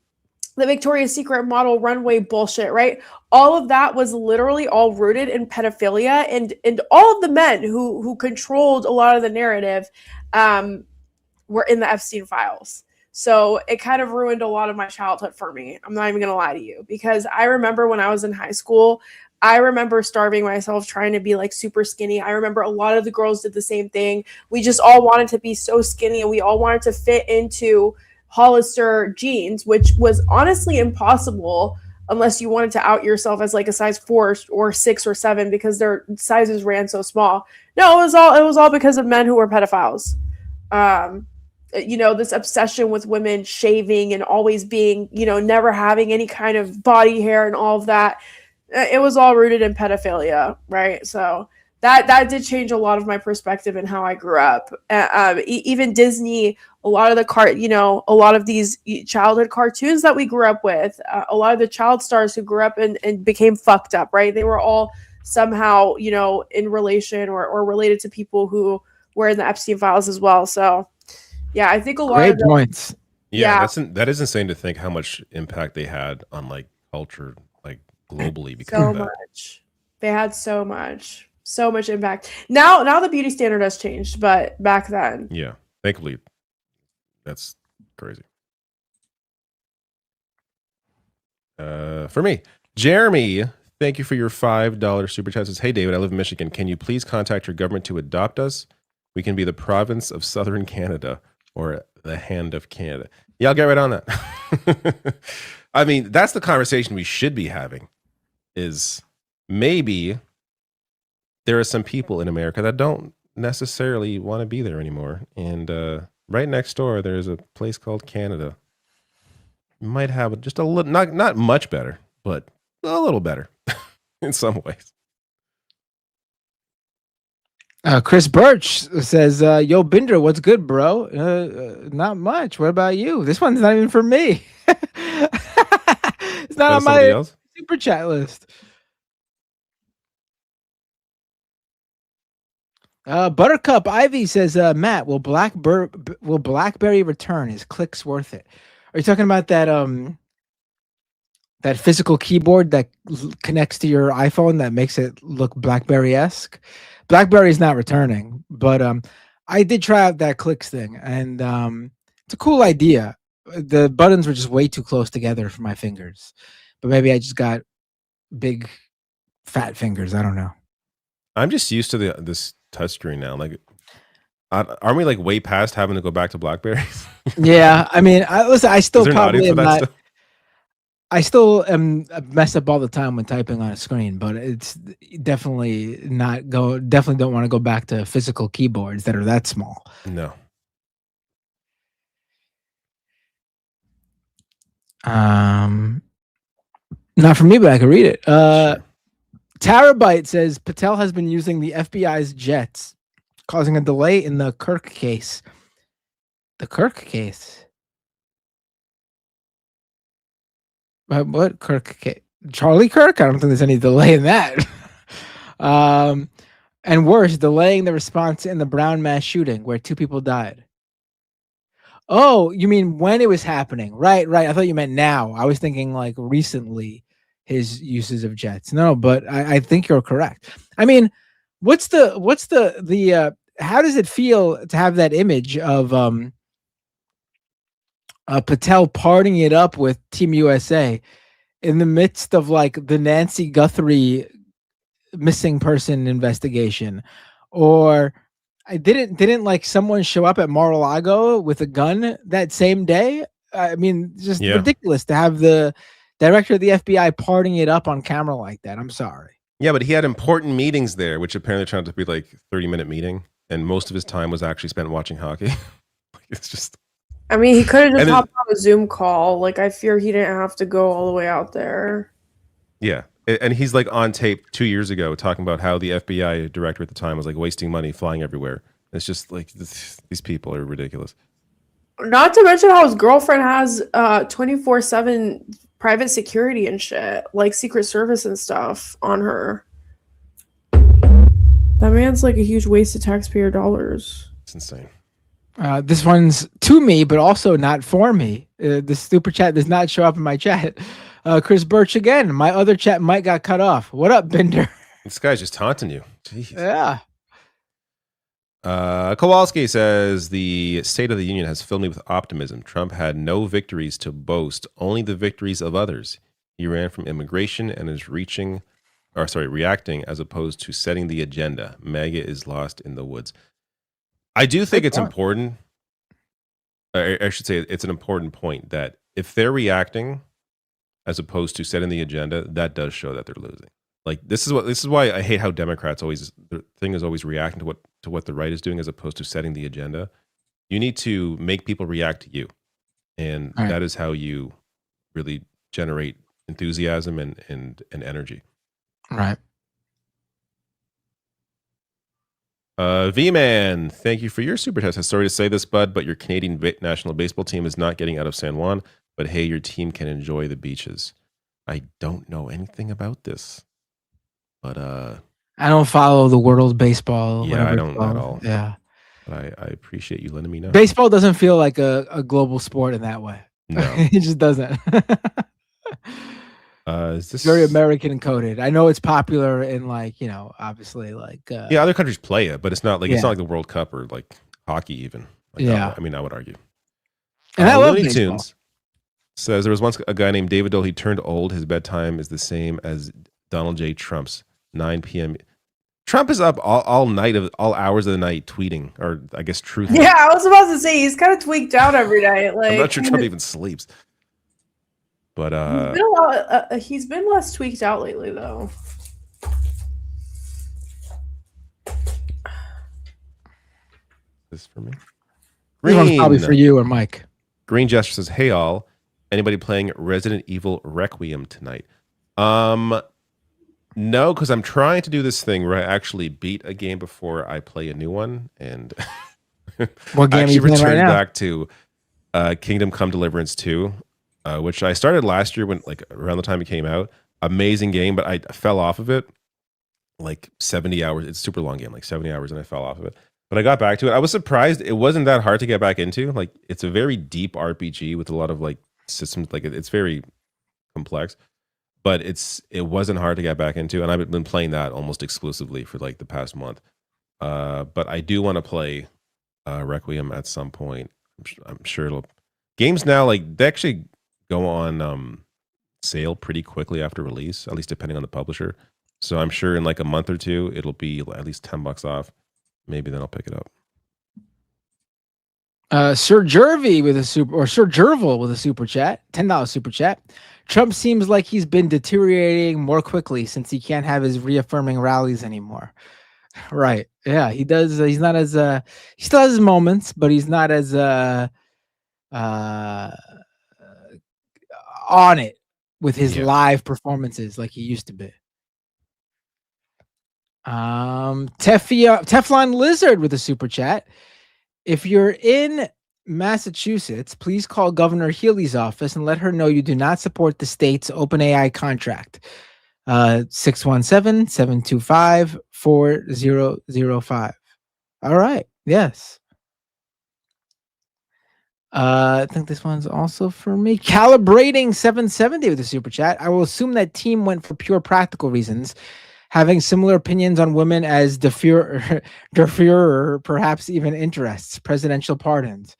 the Victoria's Secret model runway bullshit, right? All of that was literally all rooted in pedophilia, and all of the men who controlled a lot of the narrative were in the Epstein files. So it kind of ruined a lot of my childhood for me. I'm not even going to lie to you, because I remember when I was in high school, I remember starving myself trying to be like super skinny. I remember a lot of the girls did the same thing. We just all wanted to be so skinny, and we all wanted to fit into Hollister jeans, which was honestly impossible unless you wanted to out yourself as like a size 4 or 6 or 7, because their sizes ran so small. No, it was all because of men who were pedophiles. This obsession with women shaving and always being, never having any kind of body hair and all of that. It was all rooted in pedophilia, right? So that did change a lot of my perspective and how I grew up. Even Disney, a lot of the a lot of these childhood cartoons that we grew up with, a lot of the child stars who grew up and became fucked up, right? They were all somehow, in relation or related to people who were in the Epstein files as well. So, yeah, I think a lot of points. Yeah, that is insane to think how much impact they had on like culture, like globally. Because so much. They had so much impact. Now the beauty standard has changed, but back then, yeah, thankfully, that's crazy. For me, Jeremy, thank you for your $5 super chat. Says, hey David, I live in Michigan. Can you please contact your government to adopt us? We can be the province of Southern Canada or the hand of Canada. Yeah, I'll get right on that. I mean, that's the conversation we should be having. Is maybe there are some people in America that don't necessarily want to be there anymore. And right next door, there's a place called Canada. You might have just a little, not much better, but a little better in some ways. Chris Birch says, yo, Binder, what's good, bro? Not much. What about you? This one's not even for me. It's not on my super chat list. Buttercup Ivy says, Matt, will BlackBerry return? Is clicks worth it? Are you talking about that that physical keyboard that connects to your iPhone that makes it look BlackBerry-esque. BlackBerry is not returning, but I did try out that clicks thing, and it's a cool idea. The buttons were just way too close together for my fingers, but maybe I just got big, fat fingers. I don't know. I'm just used to this touchscreen now. Like, aren't we like way past having to go back to Blackberries? Yeah, I mean, listen, I still Is there an audience probably for am that not. still? I still am mess up all the time when typing on a screen, but it's definitely not go. Definitely don't want to go back to physical keyboards that are that small. No. Not for me, but I can read it. Terabyte says Patel has been using the FBI's jets, causing a delay in the Kirk case. The Kirk case? What Kirk case? Charlie Kirk? I don't think there's any delay in that. And worse, delaying the response in the Brown mass shooting where 2 people died. Oh, you mean when it was happening? Right. I thought you meant now. I was thinking like recently his uses of jets. No, but I think you're correct. I mean, what's the how does it feel to have that image of Patel partying it up with Team USA in the midst of like the Nancy Guthrie missing person investigation? Or I didn't like someone show up at Mar-a-Lago with a gun that same day? I mean, just ridiculous to have the director of the FBI partying it up on camera like that. I'm sorry. Yeah, but he had important meetings there, which apparently turned out to be like 30-minute meeting, and most of his time was actually spent watching hockey. It's just. I mean, he could have just hopped on a Zoom call. Like, I fear he didn't have to go all the way out there. Yeah. And he's like on tape 2 years ago talking about how the FBI director at the time was like wasting money flying everywhere. It's just like these people are ridiculous. Not to mention how his girlfriend has 24/7 private security and shit, like Secret Service and stuff on her. That man's like a huge waste of taxpayer dollars. It's insane. This one's to me, but also not for me. The super chat does not show up in my chat. Chris Birch again. My other chat mic got cut off. What up, Binder? This guy's just taunting you. Jeez. Yeah. Kowalski says the State of the Union has filled me with optimism. Trump had no victories to boast, only the victories of others. He ran from immigration and is reacting as opposed to setting the agenda. MAGA is lost in the woods. I do think it's important. I should say it's an important point that if they're reacting as opposed to setting the agenda, that does show that they're losing. Like this is why I hate how Democrats the thing is always reacting to what the right is doing as opposed to setting the agenda. You need to make people react to you, and that is how you really generate enthusiasm and energy. Right. V-Man, thank you for your super chat. Sorry to say this, bud, but your Canadian national baseball team is not getting out of San Juan. But hey, your team can enjoy the beaches. I don't know anything about this, but I don't follow the world baseball. Yeah, I don't at all. Yeah, but I appreciate you letting me know. Baseball doesn't feel like a global sport in that way. No, it just doesn't. Is this very American coded? I know it's popular in obviously yeah, other countries play it, but it's not like it's not like the World Cup or like hockey even. Like, I mean, I would argue. And I love Looney baseball. Tunes says there was once a guy named David Doel. He turned old. His bedtime is the same as Donald J. Trump's 9 p.m. Trump is up all night of all hours of the night tweeting, or I guess truthing. Yeah, I was about to say he's kind of tweaked out every night. Like I'm not sure Trump even sleeps. But he's been less tweaked out lately, though. This for me. This one's probably for you or Mike. Green Gesture says, "Hey all, anybody playing Resident Evil Requiem tonight?" No, because I'm trying to do this thing where I actually beat a game before I play a new one, and what game I are you actually playing right returned now? back to Kingdom Come Deliverance 2, which I started last year when around the time it came out. Amazing game, but I fell off of it like 70 hours. It's a super long game, like 70 hours, and I fell off of it. But I got back to it. I was surprised it wasn't that hard to get back into. Like, it's a very deep RPG with a lot of like systems. Like, it's very complex. But it wasn't hard to get back into, and I've been playing that almost exclusively for like the past month. But I do want to play Requiem at some point. I'm sure it'll. Games now, like, they actually go on sale pretty quickly after release, at least depending on the publisher. So I'm sure in like a month or two, it'll be at least $10 off. Maybe then I'll pick it up. Sir Jervy with a Sir Jervil with a super chat, $10 super chat. Trump seems like he's been deteriorating more quickly since he can't have his reaffirming rallies anymore. Right. Yeah, he does. He's not as he still has his moments, but he's not as on it with his live performances like he used to be. Teflon Lizard with a super chat. If you're in Massachusetts, please call Governor Healy's office and let her know you do not support the state's OpenAI contract. 617-725-4005. All right. Yes. I think this one's also for me. Calibrating 770 with a super chat. I will assume that team went for pure practical reasons, having similar opinions on women as der Führer, perhaps even interests, presidential pardons.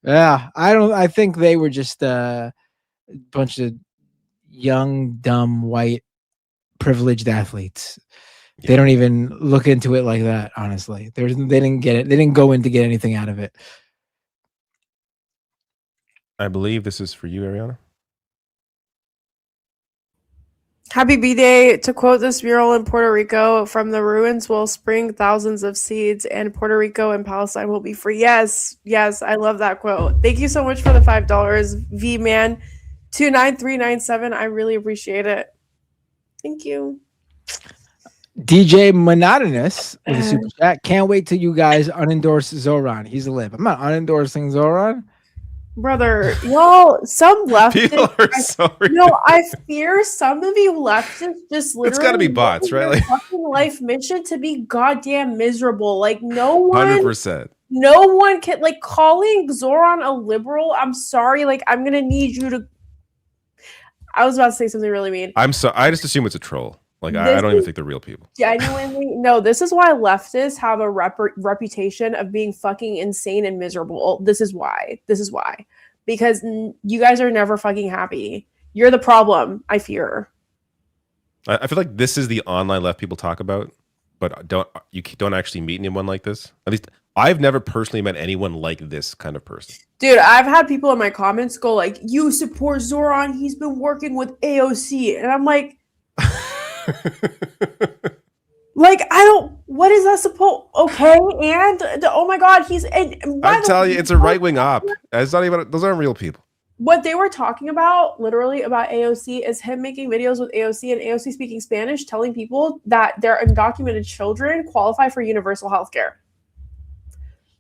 Yeah, I think they were just a bunch of young, dumb, white, privileged athletes. Yeah. They don't even look into it like that, honestly. They didn't get it. They didn't go in to get anything out of it. I believe this is for you, Ariana. Happy B-Day. To quote this mural in Puerto Rico, from the ruins will spring thousands of seeds, and Puerto Rico and Palestine will be free. Yes, I love that quote. Thank you so much for the $5, V-Man 29397. I really appreciate it. Thank you. DJ Monotonous with a super chat. Can't wait till you guys unendorse Zoran. He's a lib. I'm not unendorsing Zoran. Brother, y'all, some leftists. People are sorry. No, I fear some of you leftists just literally. It's got to be bots, right? Like fucking life mission to be goddamn miserable. Like no one. 100%. No one can like calling Zoran a liberal. I'm sorry. Like I'm gonna need you to. I was about to say something really mean. I'm so. I just assume it's a troll. Like I don't even think they're real people. Genuinely, no. This is why leftists have a reputation of being fucking insane and miserable. This is why. Because you guys are never fucking happy. You're the problem, I fear. I feel like this is the online left people talk about, but you don't actually meet anyone like this. At least I've never personally met anyone like this kind of person. Dude, I've had people in my comments go like, "You support Zoran? He's been working with AOC," and I'm like. Like I don't. What is that supposed? Okay, and oh my god, he's. And I'm telling you, it's a right wing op. It's not even. Those aren't real people. What they were talking about, literally about AOC, is him making videos with AOC and AOC speaking Spanish, telling people that their undocumented children qualify for universal health care.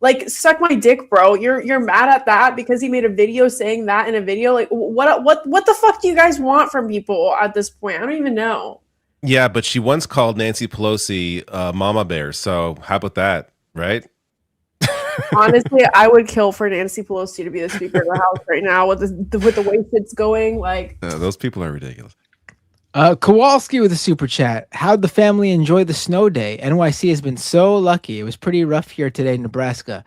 Like, suck my dick, bro. You're mad at that because he made a video saying that in a video. Like, what the fuck do you guys want from people at this point? I don't even know. Yeah, but she once called Nancy Pelosi Mama Bear. So how about that, right? Honestly, I would kill for Nancy Pelosi to be the Speaker of the House right now with the way it's going. Like those people are ridiculous. Kowalski with a super chat. How'd the family enjoy the snow day? NYC has been so lucky. It was pretty rough here today in Nebraska.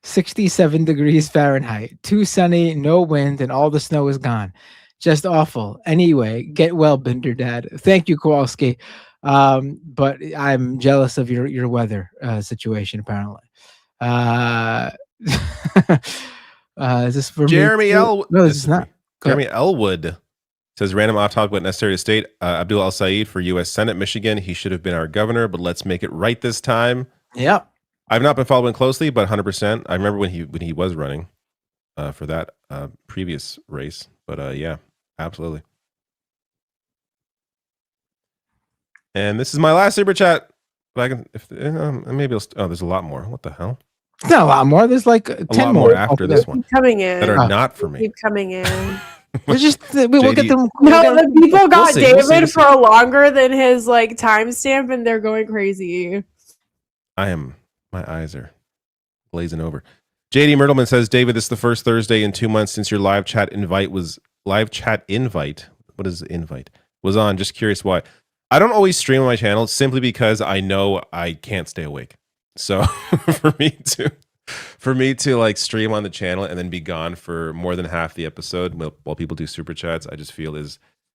67 degrees Fahrenheit. Too sunny, no wind, and all the snow is gone. Just awful. Anyway, get well, Binder Dad. Thank you, Kowalski. But I'm jealous of your weather situation, apparently. Is this for Jeremy me? Elwood? No, this is not. Jeremy Elwood says, random off topic about necessary to state. Abdul Al-Said for U.S. Senate, Michigan. He should have been our governor, but let's make it right this time. Yep. I've not been following closely, but 100%. I remember when he was running for that previous race. But yeah, absolutely. And this is my last super chat. But I can, maybe there's a lot more. What the hell? It's not a lot more. There's like 10 more after this one. Keep coming in. That are not for me. Keep coming in. We'll just we'll get them. No, the people got David for longer than his like timestamp, and they're going crazy. My eyes are glazing over. JD Myrtleman says, David, this is the first Thursday in 2 months since your live chat invite what is invite? Was on. Just curious why. I don't always stream on my channel simply because I know I can't stay awake. So for me to like stream on the channel and then be gone for more than half the episode while people do super chats, I just feel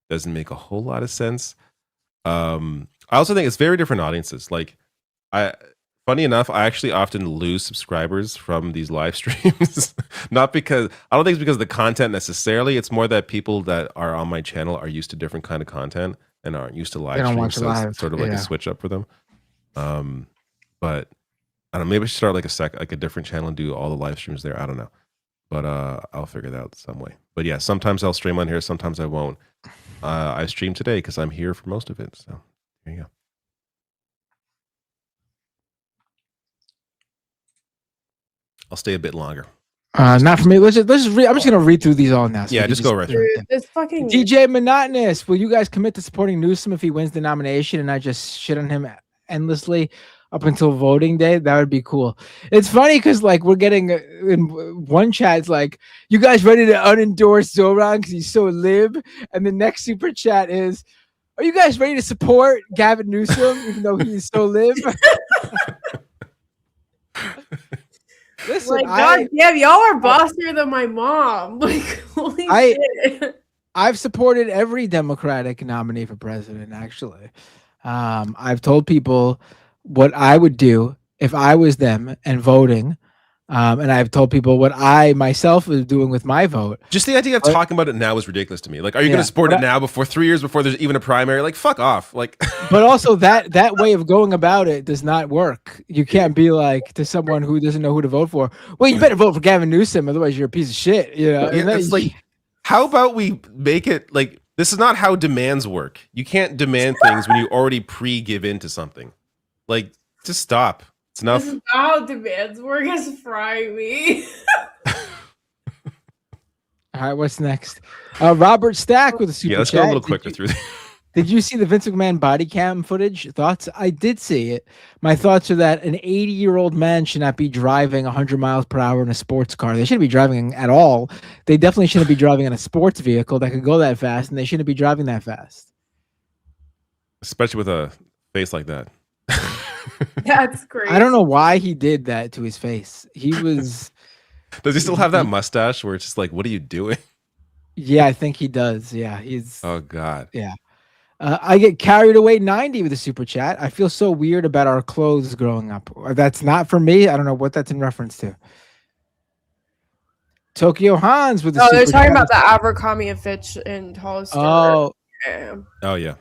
doesn't make a whole lot of sense. I also think it's very different audiences. Like funny enough, I actually often lose subscribers from these live streams. Not because I don't think it's because of the content necessarily. It's more that people that are on my channel are used to different kind of content and aren't used to live streams. So it's sort of like a switch up for them. But I don't know, maybe I should start like a different channel and do all the live streams there. I don't know. But I'll figure it out some way. But yeah, sometimes I'll stream on here, sometimes I won't. I streamed today because I'm here for most of it. So there you go. I'll stay a bit longer. Not for me. Let's just read. I'm just gonna read through these all now. Yeah, just go right through. This fucking DJ Monotonous. Will you guys commit to supporting Newsom if he wins the nomination and I just shit on him endlessly up until voting day? That would be cool. It's funny because like we're getting in one chat, it's like, you guys ready to unendorse Zoran because he's so lib, and the next super chat is, are you guys ready to support Gavin Newsom even though he's so lib? Listen, like, God damn, y'all are bossier than my mom. Like, holy shit. I've supported every Democratic nominee for president, actually. I've told people what I would do if I was them and voting. And I've told people what I myself was doing with my vote. Just the idea of talking about it now is ridiculous to me. Like, are you going to support it now before 3 years before there's even a primary? Like, fuck off. Like, but also that way of going about it does not work. You can't be like to someone who doesn't know who to vote for, well, you better vote for Gavin Newsom, otherwise you're a piece of shit. You know, it's like, how about we make it like, this is not how demands work. You can't demand things when you already give in to something. Like, just stop. It's enough. This is how demands work. Is fry me. All right, what's next? Robert Stack with a super chat. Let's go a little quicker through this. Did you see the Vince McMahon body cam footage? Thoughts? I did see it. My thoughts are that an 80-year-old man should not be driving 100 miles per hour in a sports car. They shouldn't be driving at all. They definitely shouldn't be driving in a sports vehicle that could go that fast, and they shouldn't be driving that fast. Especially with a face like that. That's crazy. I don't know why he did that to his face. He was... Does he still have that mustache where it's just like, what are you doing? Yeah, I think he does. Yeah, he's... Oh, God. Yeah. I get carried away 90 with a super chat. I feel so weird about our clothes growing up. That's not for me. I don't know what that's in reference to. Tokyo Hans with a super they're chat. talking about the Abercrombie and Fitch and Hollister. Oh. Yeah. Oh, yeah.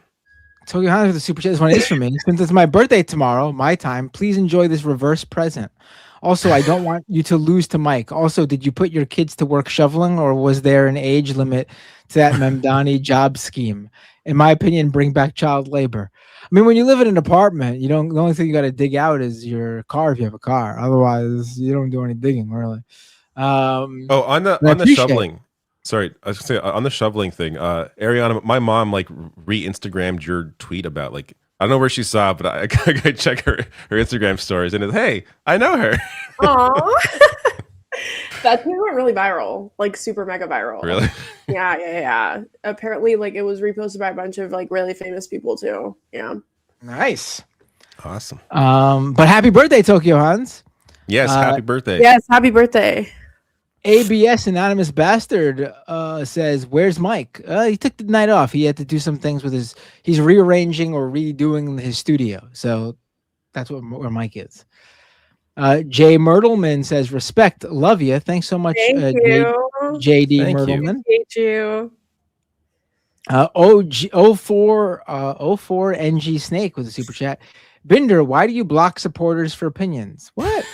Tokyo Hans with a super chat. This one is for me. Since it's my birthday tomorrow, my time, please enjoy this reverse present. Also, I don't want you to lose to Mike. Also, did you put your kids to work shoveling, or was there an age limit to that Mamdani job scheme? In my opinion, bring back child labor. I mean, when you live in an apartment, the only thing you got to dig out is your car if you have a car. Otherwise, you don't do any digging, really. On the shoveling. Sorry, I was gonna say on the shoveling thing, Ariana, my mom like re-Instagrammed your tweet about like, I don't know where she saw it, but I check her Instagram stories and it's, hey, I know her. Aww. That tweet went really viral, like super mega viral. Really? Yeah. Apparently, like it was reposted by a bunch of like really famous people too. Yeah. Nice. Awesome. But happy birthday, Tokyo Hans. Yes, happy birthday. Yes, happy birthday. ABS Anonymous Bastard says, where's Mike? He took the night off. He had to do some things with he's rearranging or redoing his studio. So that's where Mike is. Jay Myrtleman says, respect, love you. Thanks so much, Thank you. JD Thank Myrtleman. Thank you. 04 NG Snake with a super chat. Binder, why do you block supporters for opinions? What?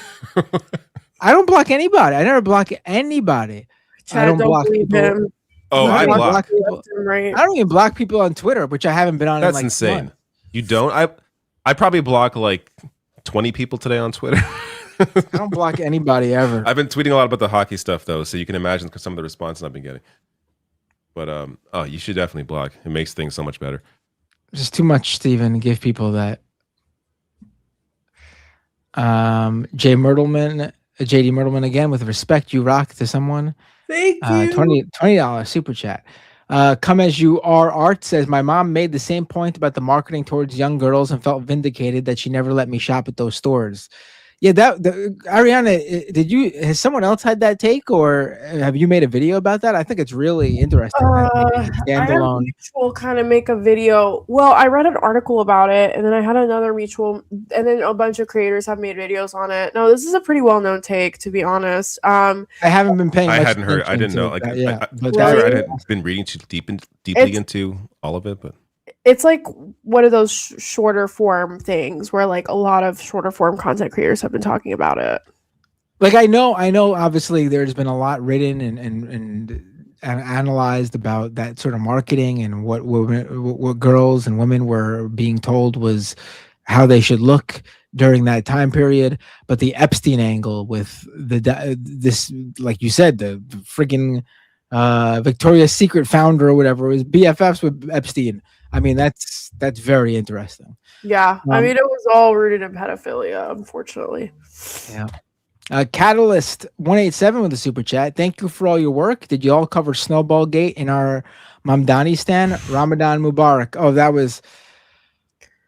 I don't block anybody. I never block anybody. I don't block people. Him. Oh, I block people. I don't even block people on Twitter, which I haven't been on. That's in like insane. months. You don't? I probably block like 20 people today on Twitter. I don't block anybody ever. I've been tweeting a lot about the hockey stuff though, so you can imagine some of the responses I've been getting. But you should definitely block. It makes things so much better. Just too much, Steven. Give people that. JD Myrtleman again with respect. You rock to someone. Thank you. $20 super chat. Come As You Are Art says, my mom made the same point about the marketing towards young girls and felt vindicated that she never let me shop at those stores. Yeah, Ariana, has someone else had that take, or have you made a video about that? I think it's really interesting. I had a mutual kind of make a video. Well, I read an article about it, and then I had another mutual, and then a bunch of creators have made videos on it. No, this is a pretty well-known take, to be honest. I haven't been paying. I Much hadn't heard. I didn't know. attention Like, to that, I but I hadn't been reading too deeply into all of it, but it's like one of those shorter form things where like a lot of shorter form content creators have been talking about it. Like I know obviously there's been a lot written and analyzed about that sort of marketing and what girls and women were being told was how they should look during that time period. But the Epstein angle with this, like you said, the friggin' Victoria's Secret founder or whatever was BFFs with Epstein. I mean, that's very interesting. Yeah. I mean, it was all rooted in pedophilia, unfortunately. Yeah. Catalyst 187 with a super chat. Thank you for all your work. Did you all cover Snowball Gate in our Mamdani stand? Ramadan Mubarak. Oh, that was.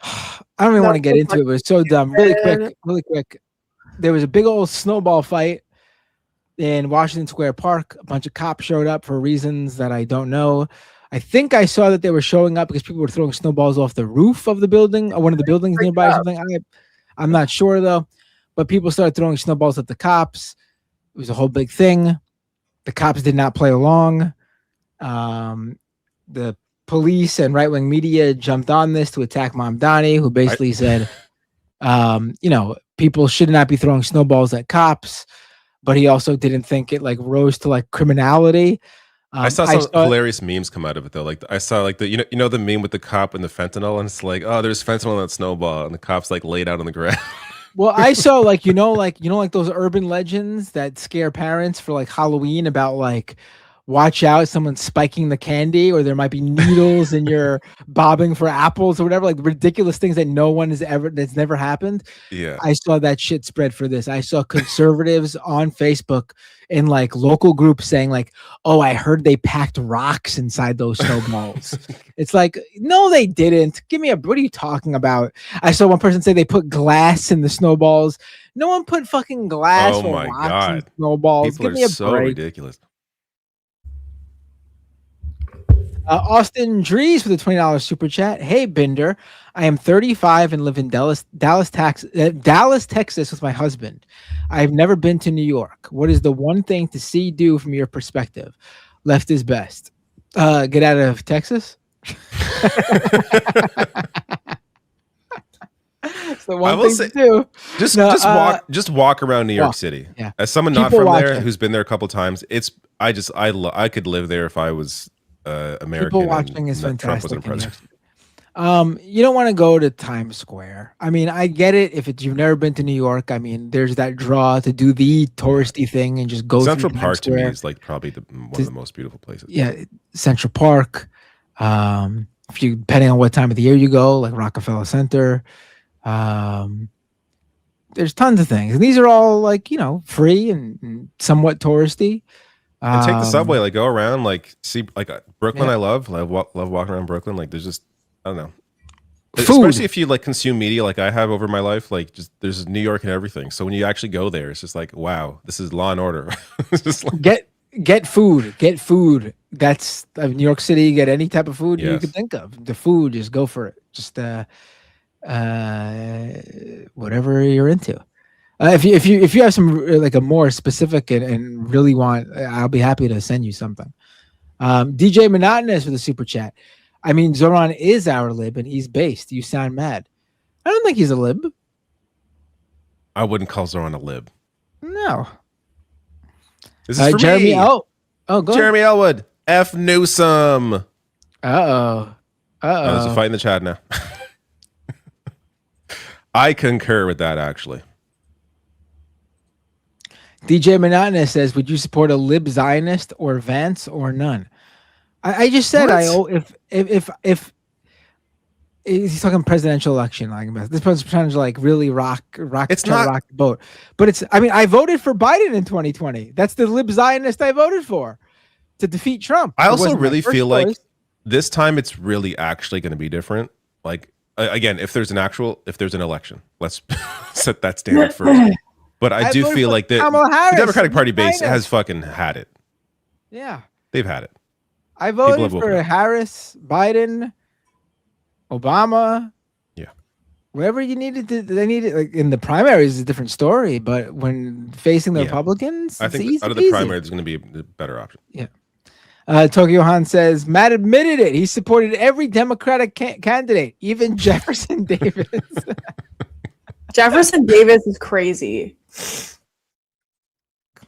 I don't even want to get into it. It was so dumb. Really quick. There was a big old snowball fight in Washington Square Park. A bunch of cops showed up for reasons that I don't know. I think I saw that they were showing up because people were throwing snowballs off the roof of the building, or one of the buildings nearby or something. I'm not sure though. But people started throwing snowballs at the cops. It was a whole big thing. The cops did not play along. The police and right-wing media jumped on this to attack Mamdani, who basically said, people should not be throwing snowballs at cops. But he also didn't think it like rose to like criminality. I saw some hilarious memes come out of it though. Like I saw like the you know the meme with the cop and the fentanyl, and it's like, oh, there's fentanyl on that snowball, and the cop's like laid out on the ground. Well, I saw like those urban legends that scare parents for like Halloween about like, watch out, someone's spiking the candy, or there might be needles and you're bobbing for apples or whatever, like ridiculous things that that's never happened. Yeah. I saw that shit spread for this. I saw conservatives on Facebook in like local groups saying like, oh, I heard they packed rocks inside those snowballs. It's like, no, they didn't. What are you talking about? I saw one person say they put glass in the snowballs. No one put fucking glass or rocks in snowballs. People are so ridiculous. Austin Dries with a $20 super chat. Hey, Binder. I am 35 and live in Dallas, Texas with my husband. I've never been to New York. What is the one thing to see, do from your perspective? Left is best. Get out of Texas. So one thing to do. Just walk around New York City. Yeah. As someone not from there who's been there a couple times, I could live there if I was American. People watching is fantastic. You don't want to go to Times Square. I mean, I get it if you've never been to New York. I mean, there's that draw to do the touristy thing and just go. Central Park to me is like probably one of the most beautiful places. Yeah, Central Park. If you depending on what time of the year you go, like Rockefeller Center. There's tons of things, and these are all like free and somewhat touristy. And take the subway, like go around, like see, like Brooklyn. Yeah. I love walking around Brooklyn. Like there's just, I don't know, especially if you like consume media like I have over my life. Like just there's New York and everything. So when you actually go there, it's just like, wow, this is Law and Order. It's just like, get food. That's New York City. Get any type of food you can think of. The food, just go for it. Just whatever you're into. If you have some like a more specific and really want, I'll be happy to send you something. DJ Monotonous with a super chat. I mean, Zoran is our lib and he's based. You sound mad. I don't think he's a lib. I wouldn't call Zoran a lib. No. This is for Jeremy. me. Go Jeremy ahead. Elwood. F Newsom. There's a fight in the chat now. I concur with that actually. DJ Monotonous says, would you support a lib Zionist or Vance or none? I just said if he's talking presidential election, like this person's trying to like really rock the boat. But I voted for Biden in 2020. That's the lib Zionist I voted for. to defeat Trump. I It also wasn't my really first feel like choice. this time it's really actually going to be different. Like again, if there's an election, let's set that standard first. But I do voted feel for like the Kamala Harris. Democratic Party base China. has fucking had it. Yeah. They've had it. I People voted have woken for up. Harris, Biden, Obama. Yeah. Wherever you needed to, they needed, like in the primaries is a different story, but when facing the Yeah. Republicans, I it's think easy out of the peasy. primary, there's going to be a better option. Yeah. Tokyo Han says Matt admitted it. He supported every Democratic candidate, even Jefferson Davis. Jefferson Davis is crazy.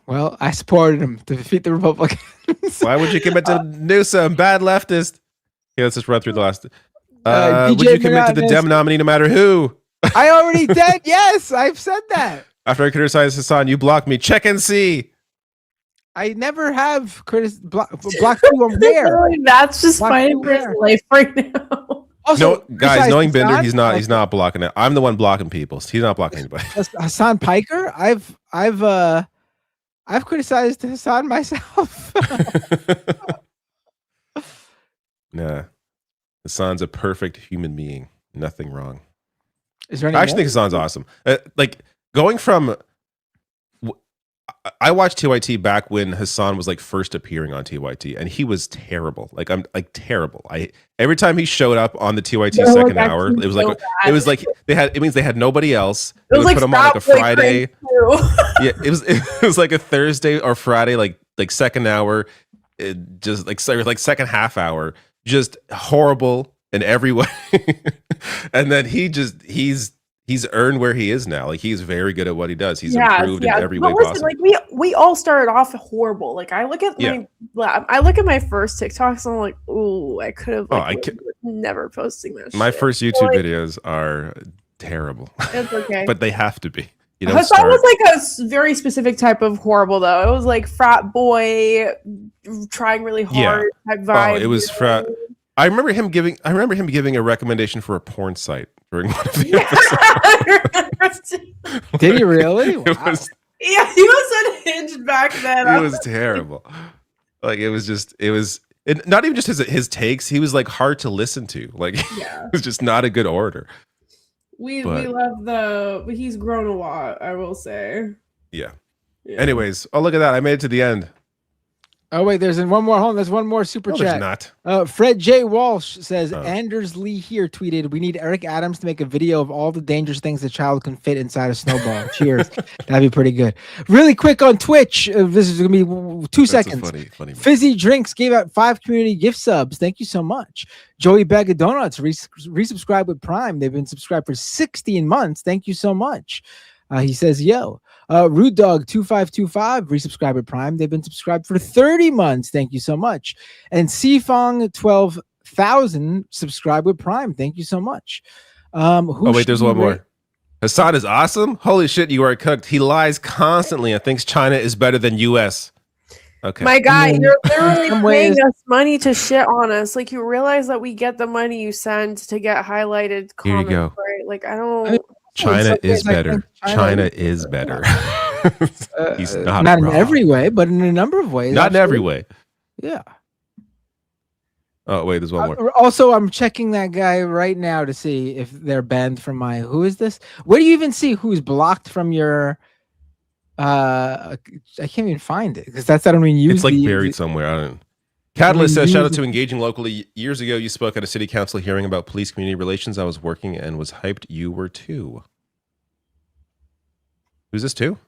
Well, I supported him to defeat the Republicans. Why would you commit to Newsom? Bad leftist. Okay, let's just run through the last. DJ Would you commit to the Monotonous. Dem nominee no matter who? I already did. Yes, I've said that. After I criticized Hassan, you blocked me. Check and see. I never have blocked you on where. That's just Blocked fighting you for his where? life right now. Also, No, guys, besides knowing Bender, Hassan, he's not blocking it. I'm the one blocking people. He's not blocking anybody. Hassan Piker. I've criticized Hassan myself. Nah, Hassan's a perfect human being. Nothing wrong. Is there any I actually more? think Hassan's awesome. Like going from, I watched TYT back when Hassan was like first appearing on TYT, and he was terrible. Like I'm like terrible. Every time he showed up on the TYT No, second that's hour, it was so like bad. it was like it means they had nobody else. It was would like put him on like a Stop Boy Friday. Crazy too. Yeah, it was like a Thursday or Friday, like second hour, just like second half hour, just horrible in every way. And then he's earned where he is now. Like he's very good at what he does. He's improved in every way But listen, possible. like we all started off horrible. Like I look at my first TikToks and I'm like, ooh, I could have never posting this. My shit. first YouTube videos are terrible. It's okay. But they have to be. You know, Hassan was like a very specific type of horrible though. It was like frat boy trying really hard type vibe. Oh, it was frat. I remember him giving a recommendation for a porn site during one of the episodes. Did he really? It was, Yeah, he was unhinged back then. it was terrible. Like it was not even just his takes. He was like hard to listen to. Like it was just not a good orator. We But- love he's grown a lot, I will say. Yeah. Anyways, oh look at that! I made it to the end. Oh wait, there's one more. Hold on, there's one more super No, there's chat. not. Fred J. Walsh says Oh. Anders Lee here tweeted, "We need Eric Adams to make a video of all the dangerous things a child can fit inside a snowball." Cheers, that'd be pretty good. Really quick on Twitch, this is gonna be 2 That's a seconds. funny. Fizzy Drinks gave out 5 community gift subs. Thank you so much. Joey Bag of Donuts resubscribed with Prime. They've been subscribed for 16 months. Thank you so much. He says, yo. Rude Dog 2525 resubscribed with Prime. They've been subscribed for 30 months. Thank you so much. And Cfong 12,000 subscribed with Prime. Thank you so much. Oh wait, there's one more. Hassan is awesome. Holy shit, you are cooked. He lies constantly and thinks China is better than US. Okay. My guy, you're literally some paying ways- us money to shit on us. Like you realize that we get the money you send to get highlighted Here you comments, go. right? Like I don't. I mean, China some is ways I better. think China is better. He's not in wrong. every way, but in a number of ways. Not in every absolutely. way. Yeah. Oh wait, there's one more. Also, I'm checking that guy right now to see if they're banned from my. Who is this? Where do you even see who's blocked from your? I can't even find it because I don't even use. It's like the, buried somewhere. I don't know. Catalyze says, shout out use- to engaging locally. Years ago, you spoke at a city council hearing about police community relations. I was working and was hyped. You were too. Who's this too?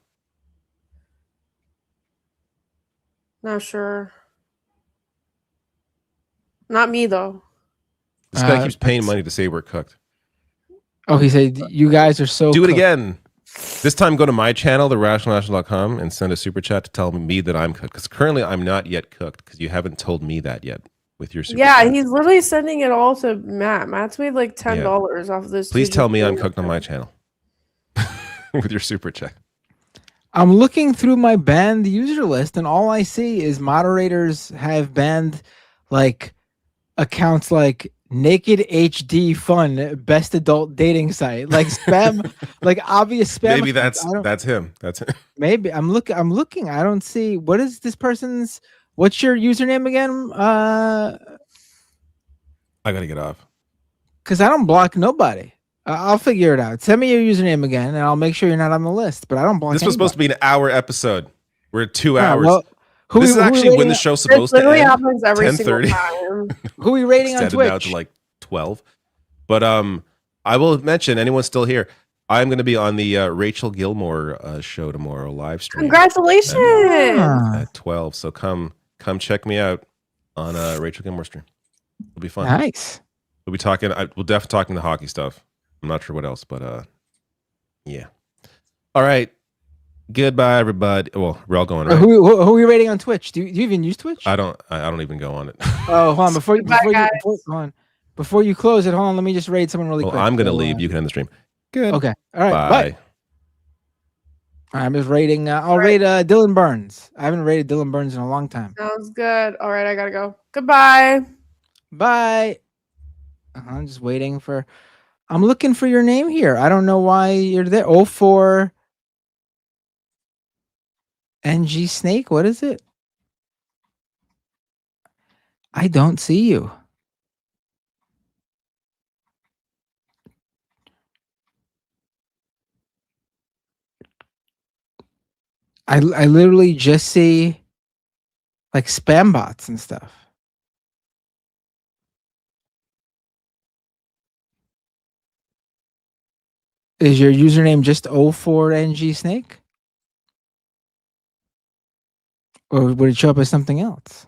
Not sure. Not me though. This guy keeps paying money to say we're cooked. Oh, he said you guys are so. Do it cooked." again. This time, go to my channel, therationalnational.com, and send a super chat to tell me that I'm cooked. Because currently, I'm not yet cooked. Because you haven't told me that yet with your super Yeah, chat. he's literally sending it all to Matt. Matt's made like $10 off this. Please dude. tell me I'm cooked on my channel with your super chat. I'm looking through my banned user list, and all I see is moderators have banned like accounts like Naked HD Fun, best adult dating site, like spam, like obvious spam. Maybe accounts. that's him. That's him. Maybe I'm looking. I don't see what is this person's What's your username again? I gotta get off. Because I don't block nobody. I'll figure it out. Send me your username again, and I'll make sure you're not on the list. But I don't block. This was supposed to be an hour episode. We're at 2 hours. Well, this is actually when the show's supposed to end. Happens every 10:30. single time. Who are we rating on Extended Twitch? now to like 12. But I will mention, anyone's still here, I'm going to be on the Rachel Gilmore show tomorrow, live stream. Congratulations! At 12. So come check me out on Rachel Gilmore stream. It'll be fun. Nice. We'll be talking. We'll definitely talking the hockey stuff. I'm not sure what else, but yeah. All right. Goodbye, everybody. Well, we're all going, right? Who are we rating on Twitch? Do you even use Twitch? I don't even go on it. Oh, hold on. Before you close it, hold on. Let me just raid someone really quick. I'm gonna leave. You can end the stream. Good. Okay. All right. Bye. I'm just rating. I'll rate Dylan Burns. I haven't rated Dylan Burns in a long time. Sounds good. All right, I gotta go. Goodbye. Bye. I'm just waiting for. I'm looking for your name here. I don't know why you're there. 04 NG Snake. What is it? I don't see you. I literally just see like spam bots and stuff. Is your username just 04NG Snake? Or would it show up as something else?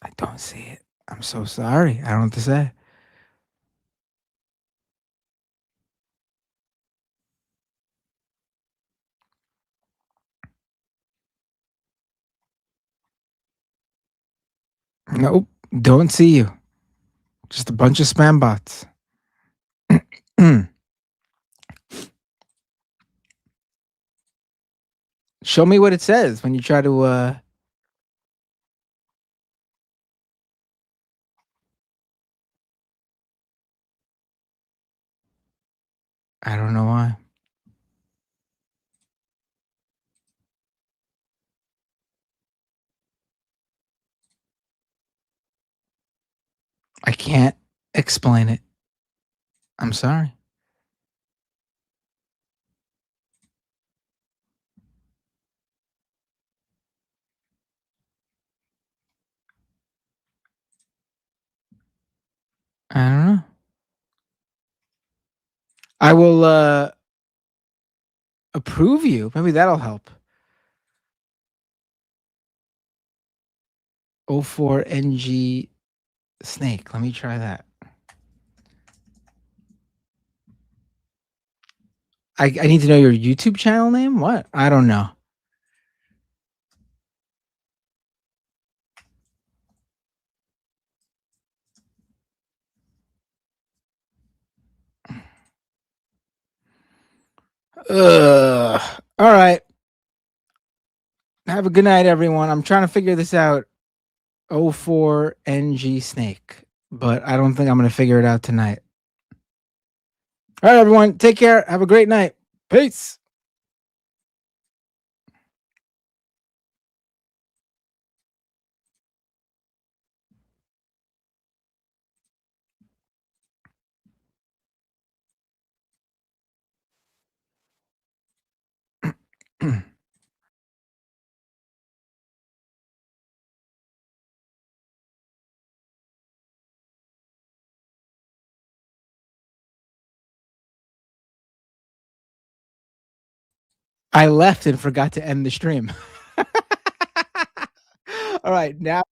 I don't see it. I'm so sorry. I don't know what to say. Nope. Don't see you. Just a bunch of spam bots. Show me what it says when you try to I don't know why. I can't explain it. I'm sorry. I don't know. I will approve you. Maybe that'll help. 04NG Snake. Let me try that. I need to know your YouTube channel name? What? I don't know. All right. Have a good night, everyone. I'm trying to figure this out. 04NG Snake. But I don't think I'm going to figure it out tonight. All right, everyone. Take care. Have a great night. Peace. I left and forgot to end the stream. All right, now